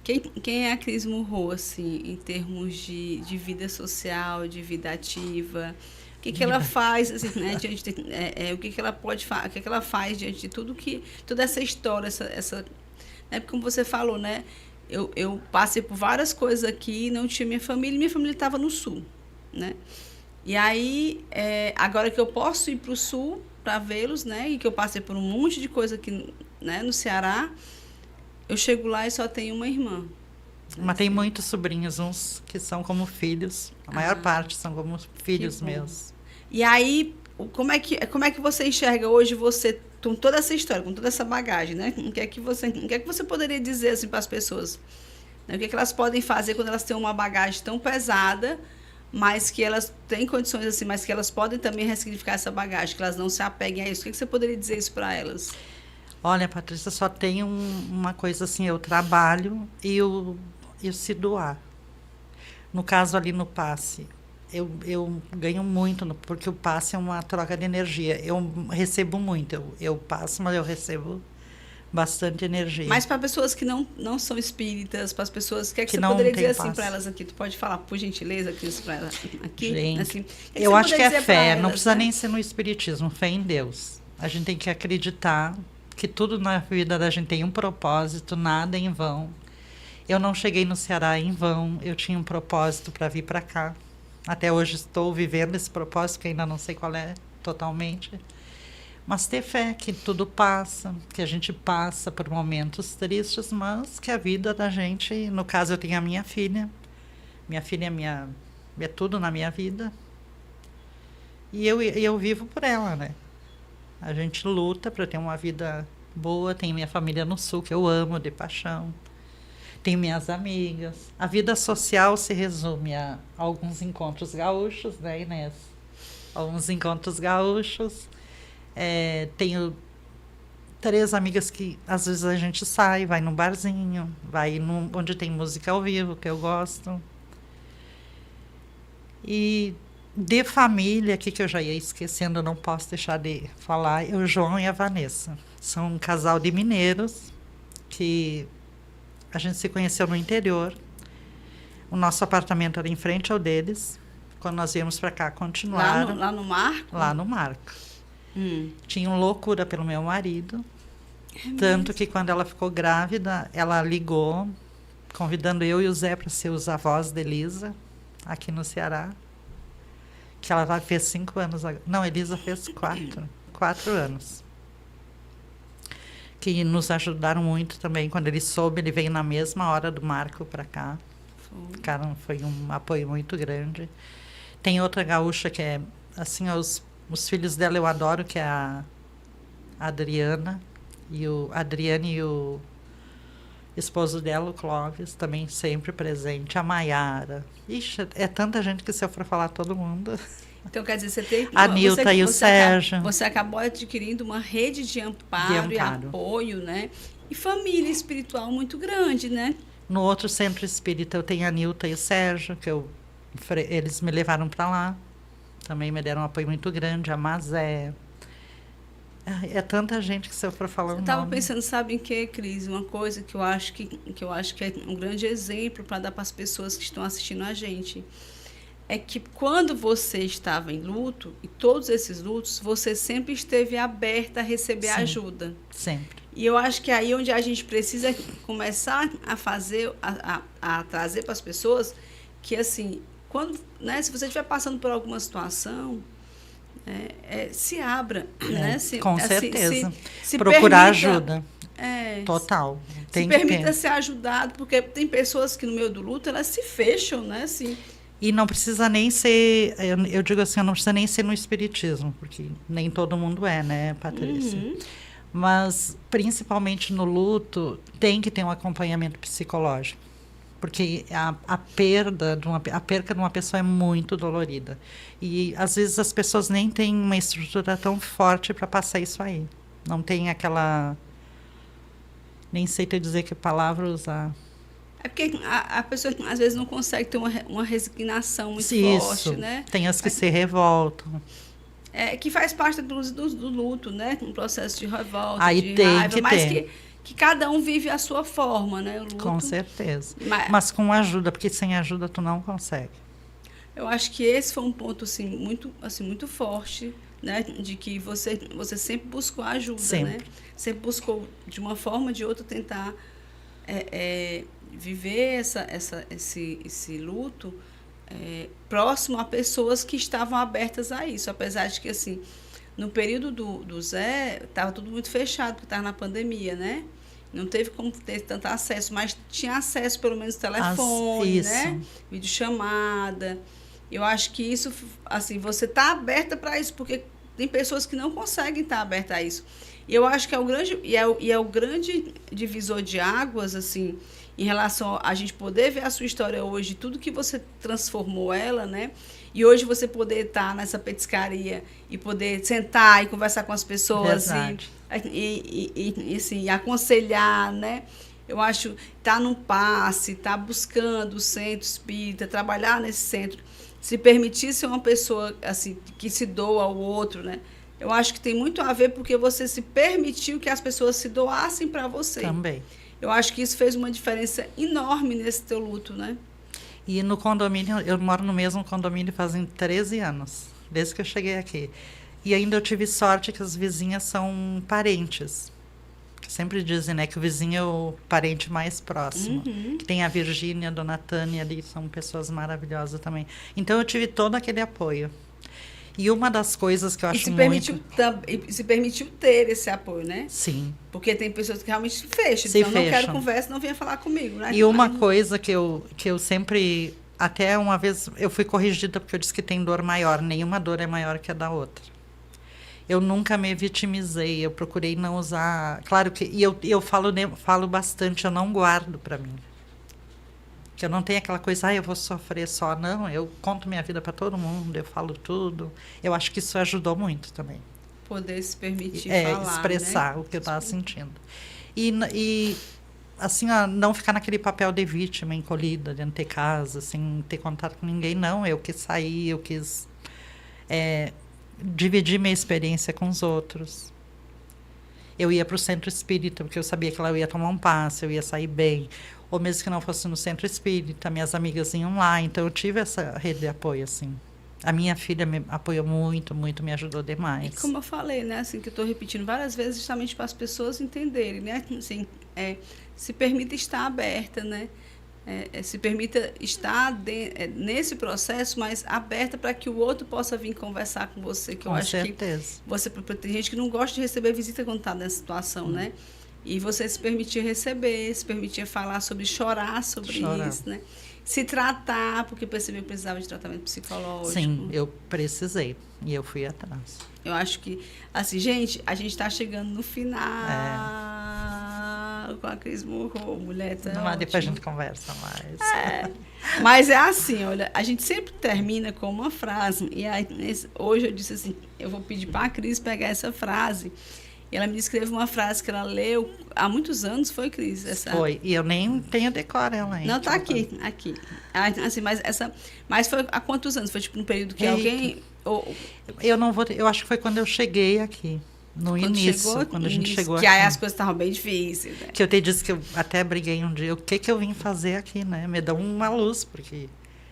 Quem é a Cris Murro, assim, em termos de vida social, de vida ativa? O que ela faz, assim, né, diante o que ela pode fazer, o que ela faz diante de toda essa história, né, porque como você falou, né, eu passei por várias coisas aqui, não tinha minha família estava no Sul, né, e aí, agora que eu posso ir para o Sul para vê-los, né, e que eu passei por um monte de coisa aqui, né, no Ceará, eu chego lá e só tenho uma irmã. Mas tem muitos sobrinhos, uns que são como filhos, a maior parte são como filhos meus. E aí, como é que você enxerga hoje você com toda essa história, com toda essa bagagem, né? O que é que você poderia dizer assim para as pessoas? Né? O que é que elas podem fazer quando elas têm uma bagagem tão pesada, mas que elas têm condições assim, mas que elas podem também ressignificar essa bagagem, que elas não se apeguem a isso? O que você poderia dizer isso para elas? Olha, Patrícia, só tem uma coisa assim, eu trabalho e eu se doar. No caso ali no passe, eu ganho muito, porque o passe é uma troca de energia. Eu recebo muito, eu passo, mas eu recebo bastante energia. Mas para pessoas que não são espíritas, para as pessoas, o que é que você não poderia tem dizer assim passe. para elas aqui? Tu pode falar, por gentileza, Cris, para elas aqui? Gente, assim, eu acho que é fé, não elas, precisa né? nem ser no espiritismo, fé em Deus. A gente tem que acreditar que tudo na vida da gente tem um propósito, nada é em vão. Eu não cheguei no Ceará em vão, eu tinha um propósito para vir para cá. Até hoje estou vivendo esse propósito, que ainda não sei qual é totalmente. Mas ter fé que tudo passa, que a gente passa por momentos tristes, mas que a vida da gente... No caso, eu tenho a minha filha. Minha filha é tudo na minha vida. E eu vivo por ela, né? A gente luta para ter uma vida boa. Tenho minha família no Sul, que eu amo de paixão. Tenho minhas amigas. A vida social se resume a alguns encontros gaúchos, né, Inês? Alguns encontros gaúchos. Tenho 3 amigas que às vezes a gente sai, vai num barzinho, vai onde tem música ao vivo, que eu gosto. E de família, aqui que eu já ia esquecendo, eu não posso deixar de falar, o João e a Vanessa. São um casal de mineiros que a gente se conheceu no interior. O nosso apartamento era em frente ao deles. Quando nós viemos para cá, continuaram. Lá no Marco? Lá no Marco. Tinham loucura pelo meu marido. Tanto que quando ela ficou grávida, ela ligou, convidando eu e o Zé para ser os avós de Elisa, aqui no Ceará. Que ela fez 5 anos. Não, Elisa fez 4 anos. Que nos ajudaram muito também. Quando ele soube, ele veio na mesma hora do Marco para cá. Foi um apoio muito grande. Tem outra gaúcha que é assim, Os filhos dela eu adoro, que é a Adriana, Adriane e o esposo dela, o Clóvis, também sempre presente. A Maiara. Ixi, é tanta gente que se eu for falar todo mundo... Então, quer dizer, você tem... A Nilta e o Sérgio. Você acabou adquirindo uma rede de amparo e apoio, né? E família espiritual muito grande, né? No outro centro espírita eu tenho a Nilta e o Sérgio, que eles me levaram para lá. Também me deram um apoio muito grande. A Mazé. É tanta gente que se eu for falando. Eu estava pensando, sabe em que, Cris? Uma coisa que eu acho que é um grande exemplo para dar para as pessoas que estão assistindo a gente. É que quando você estava em luto, e todos esses lutos, você sempre esteve aberta a receber ajuda. Sempre. E eu acho que é aí onde a gente precisa começar a fazer, a trazer para as pessoas que, assim, quando, né, se você estiver passando por alguma situação, se abra. Né? Com certeza. Se procurar ajuda. Total. Se permita ser ajudado, porque tem pessoas que no meio do luto, elas se fecham, né? Assim, e não precisa nem ser, eu digo assim, não precisa nem ser no espiritismo, porque nem todo mundo é, né, Patrícia? Uhum. Mas, principalmente no luto, tem que ter um acompanhamento psicológico. Porque a perca de uma pessoa é muito dolorida. E, às vezes, as pessoas nem têm uma estrutura tão forte para passar isso aí. Não tem aquela... Nem sei te dizer que palavra usar. É porque a pessoa, às vezes, não consegue ter uma resignação muito forte, né? Tem as que se revoltam. Que faz parte do luto, né? Um processo de revolta, aí de tem raiva, que mas ter. Que cada um vive a sua forma, né? O luto. Com certeza. Mas com ajuda, porque sem ajuda tu não consegue. Eu acho que esse foi um ponto assim, muito forte, né? De que você sempre buscou ajuda, sempre. Né? Sempre buscou, de uma forma ou de outra, tentar viver esse luto próximo a pessoas que estavam abertas a isso. Apesar de que, assim, no período do Zé, estava tudo muito fechado, porque estava na pandemia, né? Não teve como ter tanto acesso, mas tinha acesso, pelo menos, telefone, né? Videochamada. Eu acho que isso, assim, você está aberta para isso, porque tem pessoas que não conseguem estar abertas a isso. E eu acho que é o grande divisor de águas, assim, em relação a gente poder ver a sua história hoje, tudo que você transformou ela, né? E hoje você poder estar nessa petiscaria e poder sentar e conversar com as pessoas e assim, aconselhar, né? Eu acho estar num passe, estar buscando o centro espírita, trabalhar nesse centro, se permitir ser uma pessoa assim, que se doa ao outro, né? Eu acho que tem muito a ver porque você se permitiu que as pessoas se doassem para você. Também. Eu acho que isso fez uma diferença enorme nesse teu luto, né? E no condomínio, eu moro no mesmo condomínio fazem 13 anos, desde que eu cheguei aqui. E ainda eu tive sorte que as vizinhas são parentes. Sempre dizem, né, que o vizinho é o parente mais próximo. Uhum. Que tem a Virgínia, a Dona Tânia ali, são pessoas maravilhosas também. Então eu tive todo aquele apoio. E uma das coisas que eu acho se permitiu ter esse apoio, né? Sim. Porque tem pessoas que realmente se fecham. Então, não quero conversa, não venha falar comigo, né? E uma coisa que eu sempre... Até uma vez eu fui corrigida porque eu disse que tem dor maior. Nenhuma dor é maior que a da outra. Eu nunca me vitimizei. Eu procurei não usar... Claro que... E eu falo bastante, eu não guardo para mim. Que eu não tenho aquela coisa, eu vou sofrer só. Não, eu conto minha vida para todo mundo, eu falo tudo. Eu acho que isso ajudou muito também. Poder se permitir falar, expressar, né? O que eu estava sentindo. E assim, não ficar naquele papel de vítima, encolhida, dentro de casa, sem ter contato com ninguém. Não, eu quis sair, eu quis dividir minha experiência com os outros. Eu ia para o centro espírita, porque eu sabia que lá eu ia tomar um passe, eu ia sair bem. Ou mesmo que não fosse no centro espírita, minhas amigas iam lá. Então, eu tive essa rede de apoio, assim. A minha filha me apoiou muito, muito, me ajudou demais. E como eu falei, né, assim, que eu estou repetindo várias vezes, justamente para as pessoas entenderem, né? Assim, se permita estar aberta, né? Se permita estar nesse processo, mas aberta para que o outro possa vir conversar com você. Que eu acho certeza. Que tem gente que não gosta de receber visita quando está nessa situação, né? E você se permitir receber, se permitir falar chorar sobre isso, né? se tratar, porque percebeu que precisava de tratamento psicológico. Sim, eu precisei. E eu fui atrás. Eu acho que, assim, gente, a gente está chegando no final com a Cris Morro, mulher tá Mas depois a ótima. gente conversa mais. Mas é assim, olha, a gente sempre termina com uma frase. E aí, hoje eu disse assim, eu vou pedir para a Cris pegar essa frase. E ela me descreve uma frase que ela leu há muitos anos, foi, Cris? Foi, e eu nem tenho decor ela ainda. Não, tá aqui. Assim, mas foi há quantos anos? Foi tipo no período que Eita. alguém... Eu não vou, eu acho que foi quando eu cheguei aqui, no Quando início, chegou, quando a gente início, chegou que aqui. aí as coisas estavam bem difíceis, né? Que eu te disse que eu até briguei um dia, o que eu vim fazer aqui, né? Me dá uma luz, porque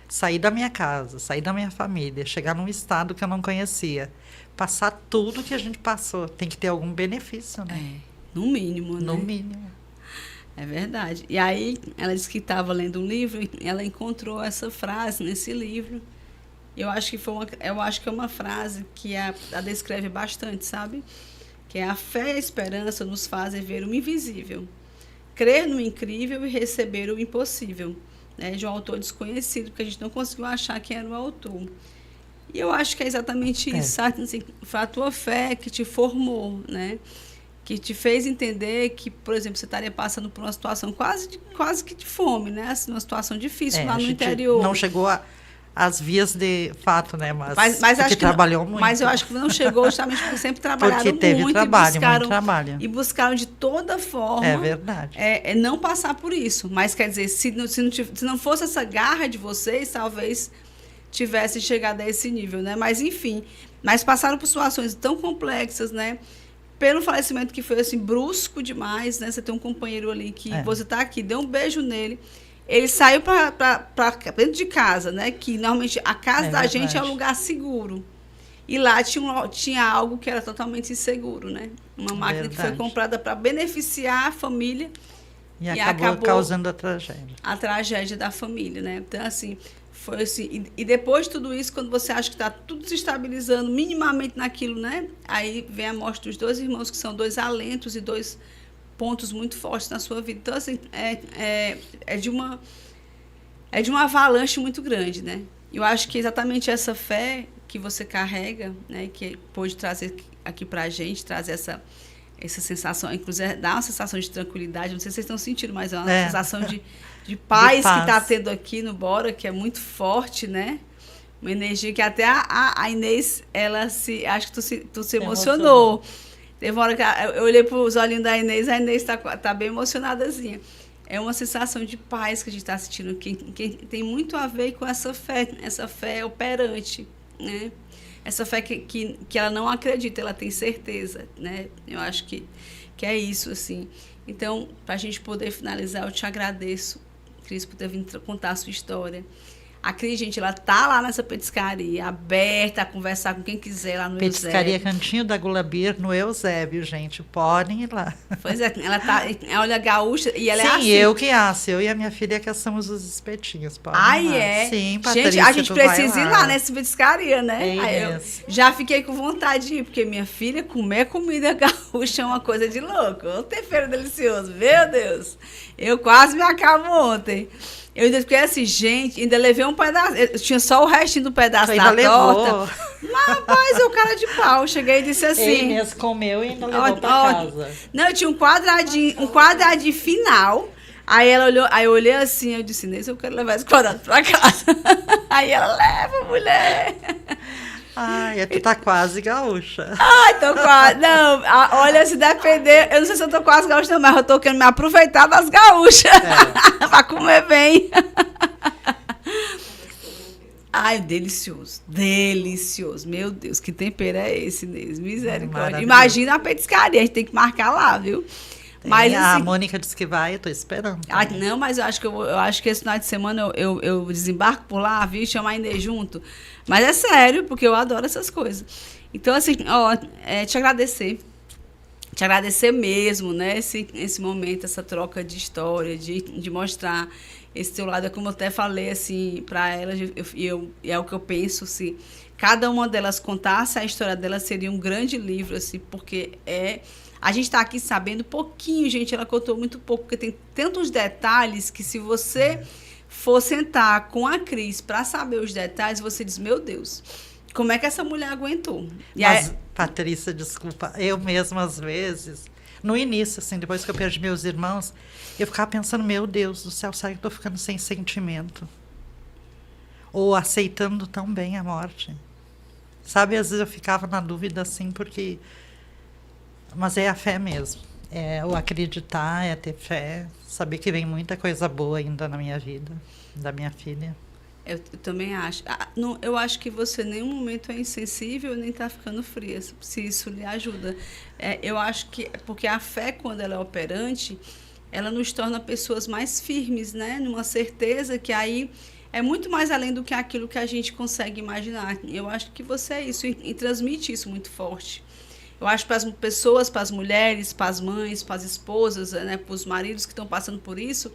sair da minha casa, sair da minha família, chegar num estado que eu não conhecia, passar tudo que a gente passou, tem que ter algum benefício, né? No mínimo, né? No mínimo. É verdade. E aí, ela disse que estava lendo um livro e ela encontrou essa frase nesse livro. Eu acho que é uma frase que a descreve bastante, sabe? Que é: a fé e a esperança nos fazem ver o invisível, crer no incrível e receber o impossível. Né? De um autor desconhecido, porque a gente não conseguiu achar quem era o autor. E eu acho que é exatamente isso, sabe? Assim, foi a tua fé que te formou, né? Que te fez entender que, por exemplo, você estaria passando por uma situação quase que de fome, né? Assim, uma situação difícil lá A no gente interior. não chegou às vias de fato, né? Mas acho que trabalhou muito. Mas eu acho que não chegou justamente porque sempre trabalharam Porque teve muito trabalho, e buscaram, muito trabalho. E buscaram de toda forma É verdade. não passar por isso. Mas, quer dizer, se não fosse essa garra de vocês, talvez tivesse chegado a esse nível, né? Mas, enfim, passaram por situações tão complexas, né? Pelo falecimento que foi, assim, brusco demais, né? Você tem um companheiro ali que você tá aqui, deu um beijo nele, ele saiu para dentro de casa, né? Que, normalmente, a casa da gente é um lugar seguro. E lá tinha algo que era totalmente inseguro, né? Uma máquina que foi comprada para beneficiar a família e acabou causando a tragédia. A tragédia da família, né? Então, assim, foi assim. E depois de tudo isso, quando você acha que está tudo se estabilizando minimamente naquilo, né? Aí vem a morte dos dois irmãos, que são dois alentos e dois pontos muito fortes na sua vida. Então, assim, é de uma avalanche muito grande, né? Eu acho que exatamente essa fé que você carrega, né? Que pôde trazer aqui para a gente, trazer essa sensação, inclusive dá uma sensação de tranquilidade, não sei se vocês estão sentindo, mas é uma sensação de paz que está tendo aqui no Bora, que é muito forte, né? Uma energia que até a Inês, acho que tu se emocionou. Teve uma hora que eu olhei para os olhinhos da Inês, a Inês tá bem emocionadazinha. É uma sensação de paz que a gente está sentindo, que tem muito a ver com essa fé operante, né? Essa fé que ela não acredita, ela tem certeza, né? Eu acho que é isso, assim. Então, para a gente poder finalizar, eu te agradeço, Cris, por ter vindo contar a sua história. A Cris, gente, ela tá lá nessa petiscaria, aberta a conversar com quem quiser lá no Petiscaria Eusébio. Cantinho da Gulabir, no Eusébio, gente. Podem ir lá. Pois é, ela é gaúcha e ela é assim. Sim, eu e a minha filha que assamos os espetinhos. Podem ir lá. É? Sim, Patrícia, gente, a gente precisa ir lá nessa petiscaria, né? É eu já fiquei com vontade de ir, porque minha filha comer comida gaúcha é uma coisa de louco. Um tempero delicioso, meu Deus. Eu quase me acabo ontem. Eu ainda fiquei assim, gente, ainda levei um pedaço. Eu tinha só o restinho do pedaço da torta. Mas, rapaz, eu cara de pau. Cheguei e disse assim. Inês comeu e ainda levou pra casa. Não, eu tinha um quadradinho final. Aí ela olhou, aí eu olhei assim, eu disse, Inês, eu quero levar esse quadrado pra casa. Aí ela, leva, mulher. Ai, tu tá quase gaúcha. Ai, tô quase. Não, olha, se depender, eu não sei se eu tô quase gaúcha, mas eu tô querendo me aproveitar das gaúchas. Pra comer bem. Ai, delicioso. Delicioso. Meu Deus, que tempero é esse, Inês? Misericórdia. Imagina a petiscaria, a gente tem que marcar lá, viu? Mas, a assim, Mônica disse que vai, eu tô esperando. Não, mas eu acho que esse final de semana eu desembarco por lá, viu? Chamar a Inês junto. Mas é sério, porque eu adoro essas coisas. Então, assim, te agradecer. Te agradecer mesmo, né? Esse momento, essa troca de história, de mostrar esse teu lado. É como eu até falei, assim, para elas, é o que eu penso, se cada uma delas contasse a história delas, seria um grande livro, assim, porque a gente está aqui sabendo pouquinho, gente, ela contou muito pouco, porque tem tantos detalhes que se você for sentar com a Cris para saber os detalhes, você diz, meu Deus, como é que essa mulher aguentou? E Mas, aí, Patrícia, desculpa, eu mesma às vezes, no início, assim, depois que eu perdi meus irmãos, eu ficava pensando, meu Deus do céu, será que eu tô ficando sem sentimento? Ou aceitando tão bem a morte? Sabe, às vezes eu ficava na dúvida, assim, porque... Mas é a fé mesmo. É o acreditar, é ter fé, saber que vem muita coisa boa ainda na minha vida, da minha filha. eu também acho. Eu acho que você em nenhum momento é insensível nem está ficando fria, se isso lhe ajuda. Eu acho que, porque a fé, quando ela é operante, ela nos torna pessoas mais firmes, né? Numa certeza que aí é muito mais além do que aquilo que a gente consegue imaginar. Eu acho que você é isso e transmite isso muito forte. Eu acho que para as pessoas, para as mulheres, para as mães, para as esposas, né, para os maridos que estão passando por isso,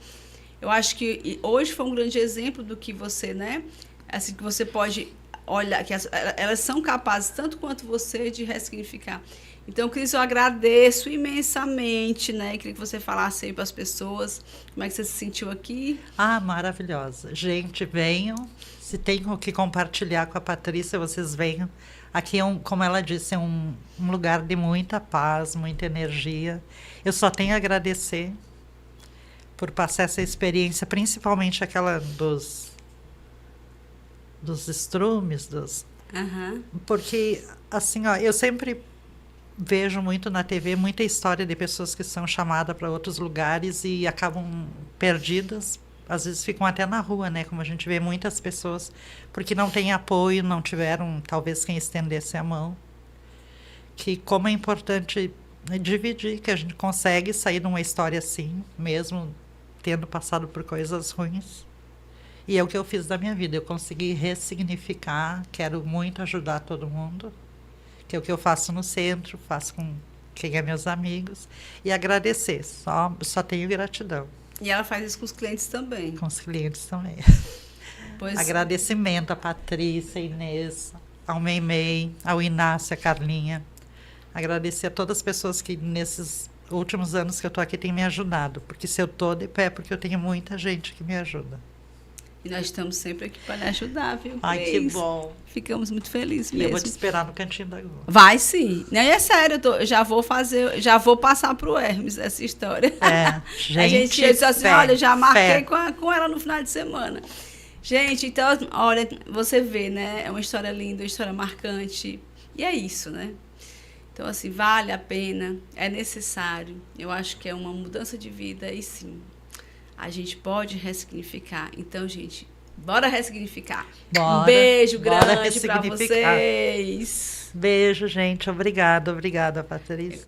eu acho que hoje foi um grande exemplo do que você, né, assim, que você pode olhar, que elas são capazes, tanto quanto você, de ressignificar. Então, Cris, eu agradeço imensamente, né, queria que você falasse aí para as pessoas como é que você se sentiu aqui. Ah, maravilhosa. Gente, venham. Se tem o que compartilhar com a Patrícia, vocês venham. Aqui, como ela disse, é um lugar de muita paz, muita energia. Eu só tenho a agradecer por passar essa experiência, principalmente aquela dos estrumes, Uhum. porque, assim, ó, eu sempre vejo muito na TV muita história de pessoas que são chamadas para outros lugares e acabam perdidas. Às vezes ficam até na rua, né? Como a gente vê muitas pessoas, porque não tem apoio, não tiveram, talvez, quem estendesse a mão. Que como é importante dividir, que a gente consegue sair de uma história assim, mesmo tendo passado por coisas ruins. E é o que eu fiz da minha vida. Eu consegui ressignificar, quero muito ajudar todo mundo, que é o que eu faço no centro, faço com quem é meus amigos, e agradecer. Só tenho gratidão. E ela faz isso com os clientes também. Com os clientes também. Pois Agradecimento à Patrícia, Inês, ao Meimei, ao Inácio, a Carlinha. Agradecer a todas as pessoas que nesses últimos anos que eu estou aqui têm me ajudado. Porque se eu estou de pé, é porque eu tenho muita gente que me ajuda. E nós estamos sempre aqui para lhe ajudar, viu? Ai, que bom. Ficamos muito felizes E mesmo. eu vou te esperar no Cantinho da Gol. Vai sim. Não, é sério, já vou passar pro Hermes essa história. Gente, a gente disse assim, fé, olha, já marquei fé. com ela no final de semana. Gente, então, olha, você vê, né? É uma história linda, uma história marcante. E é isso, né? Então, assim, vale a pena, é necessário. Eu acho que é uma mudança de vida e sim, a gente pode ressignificar. Então, gente, bora ressignificar. Um beijo grande para vocês. Beijo, gente. Obrigada, Patrícia.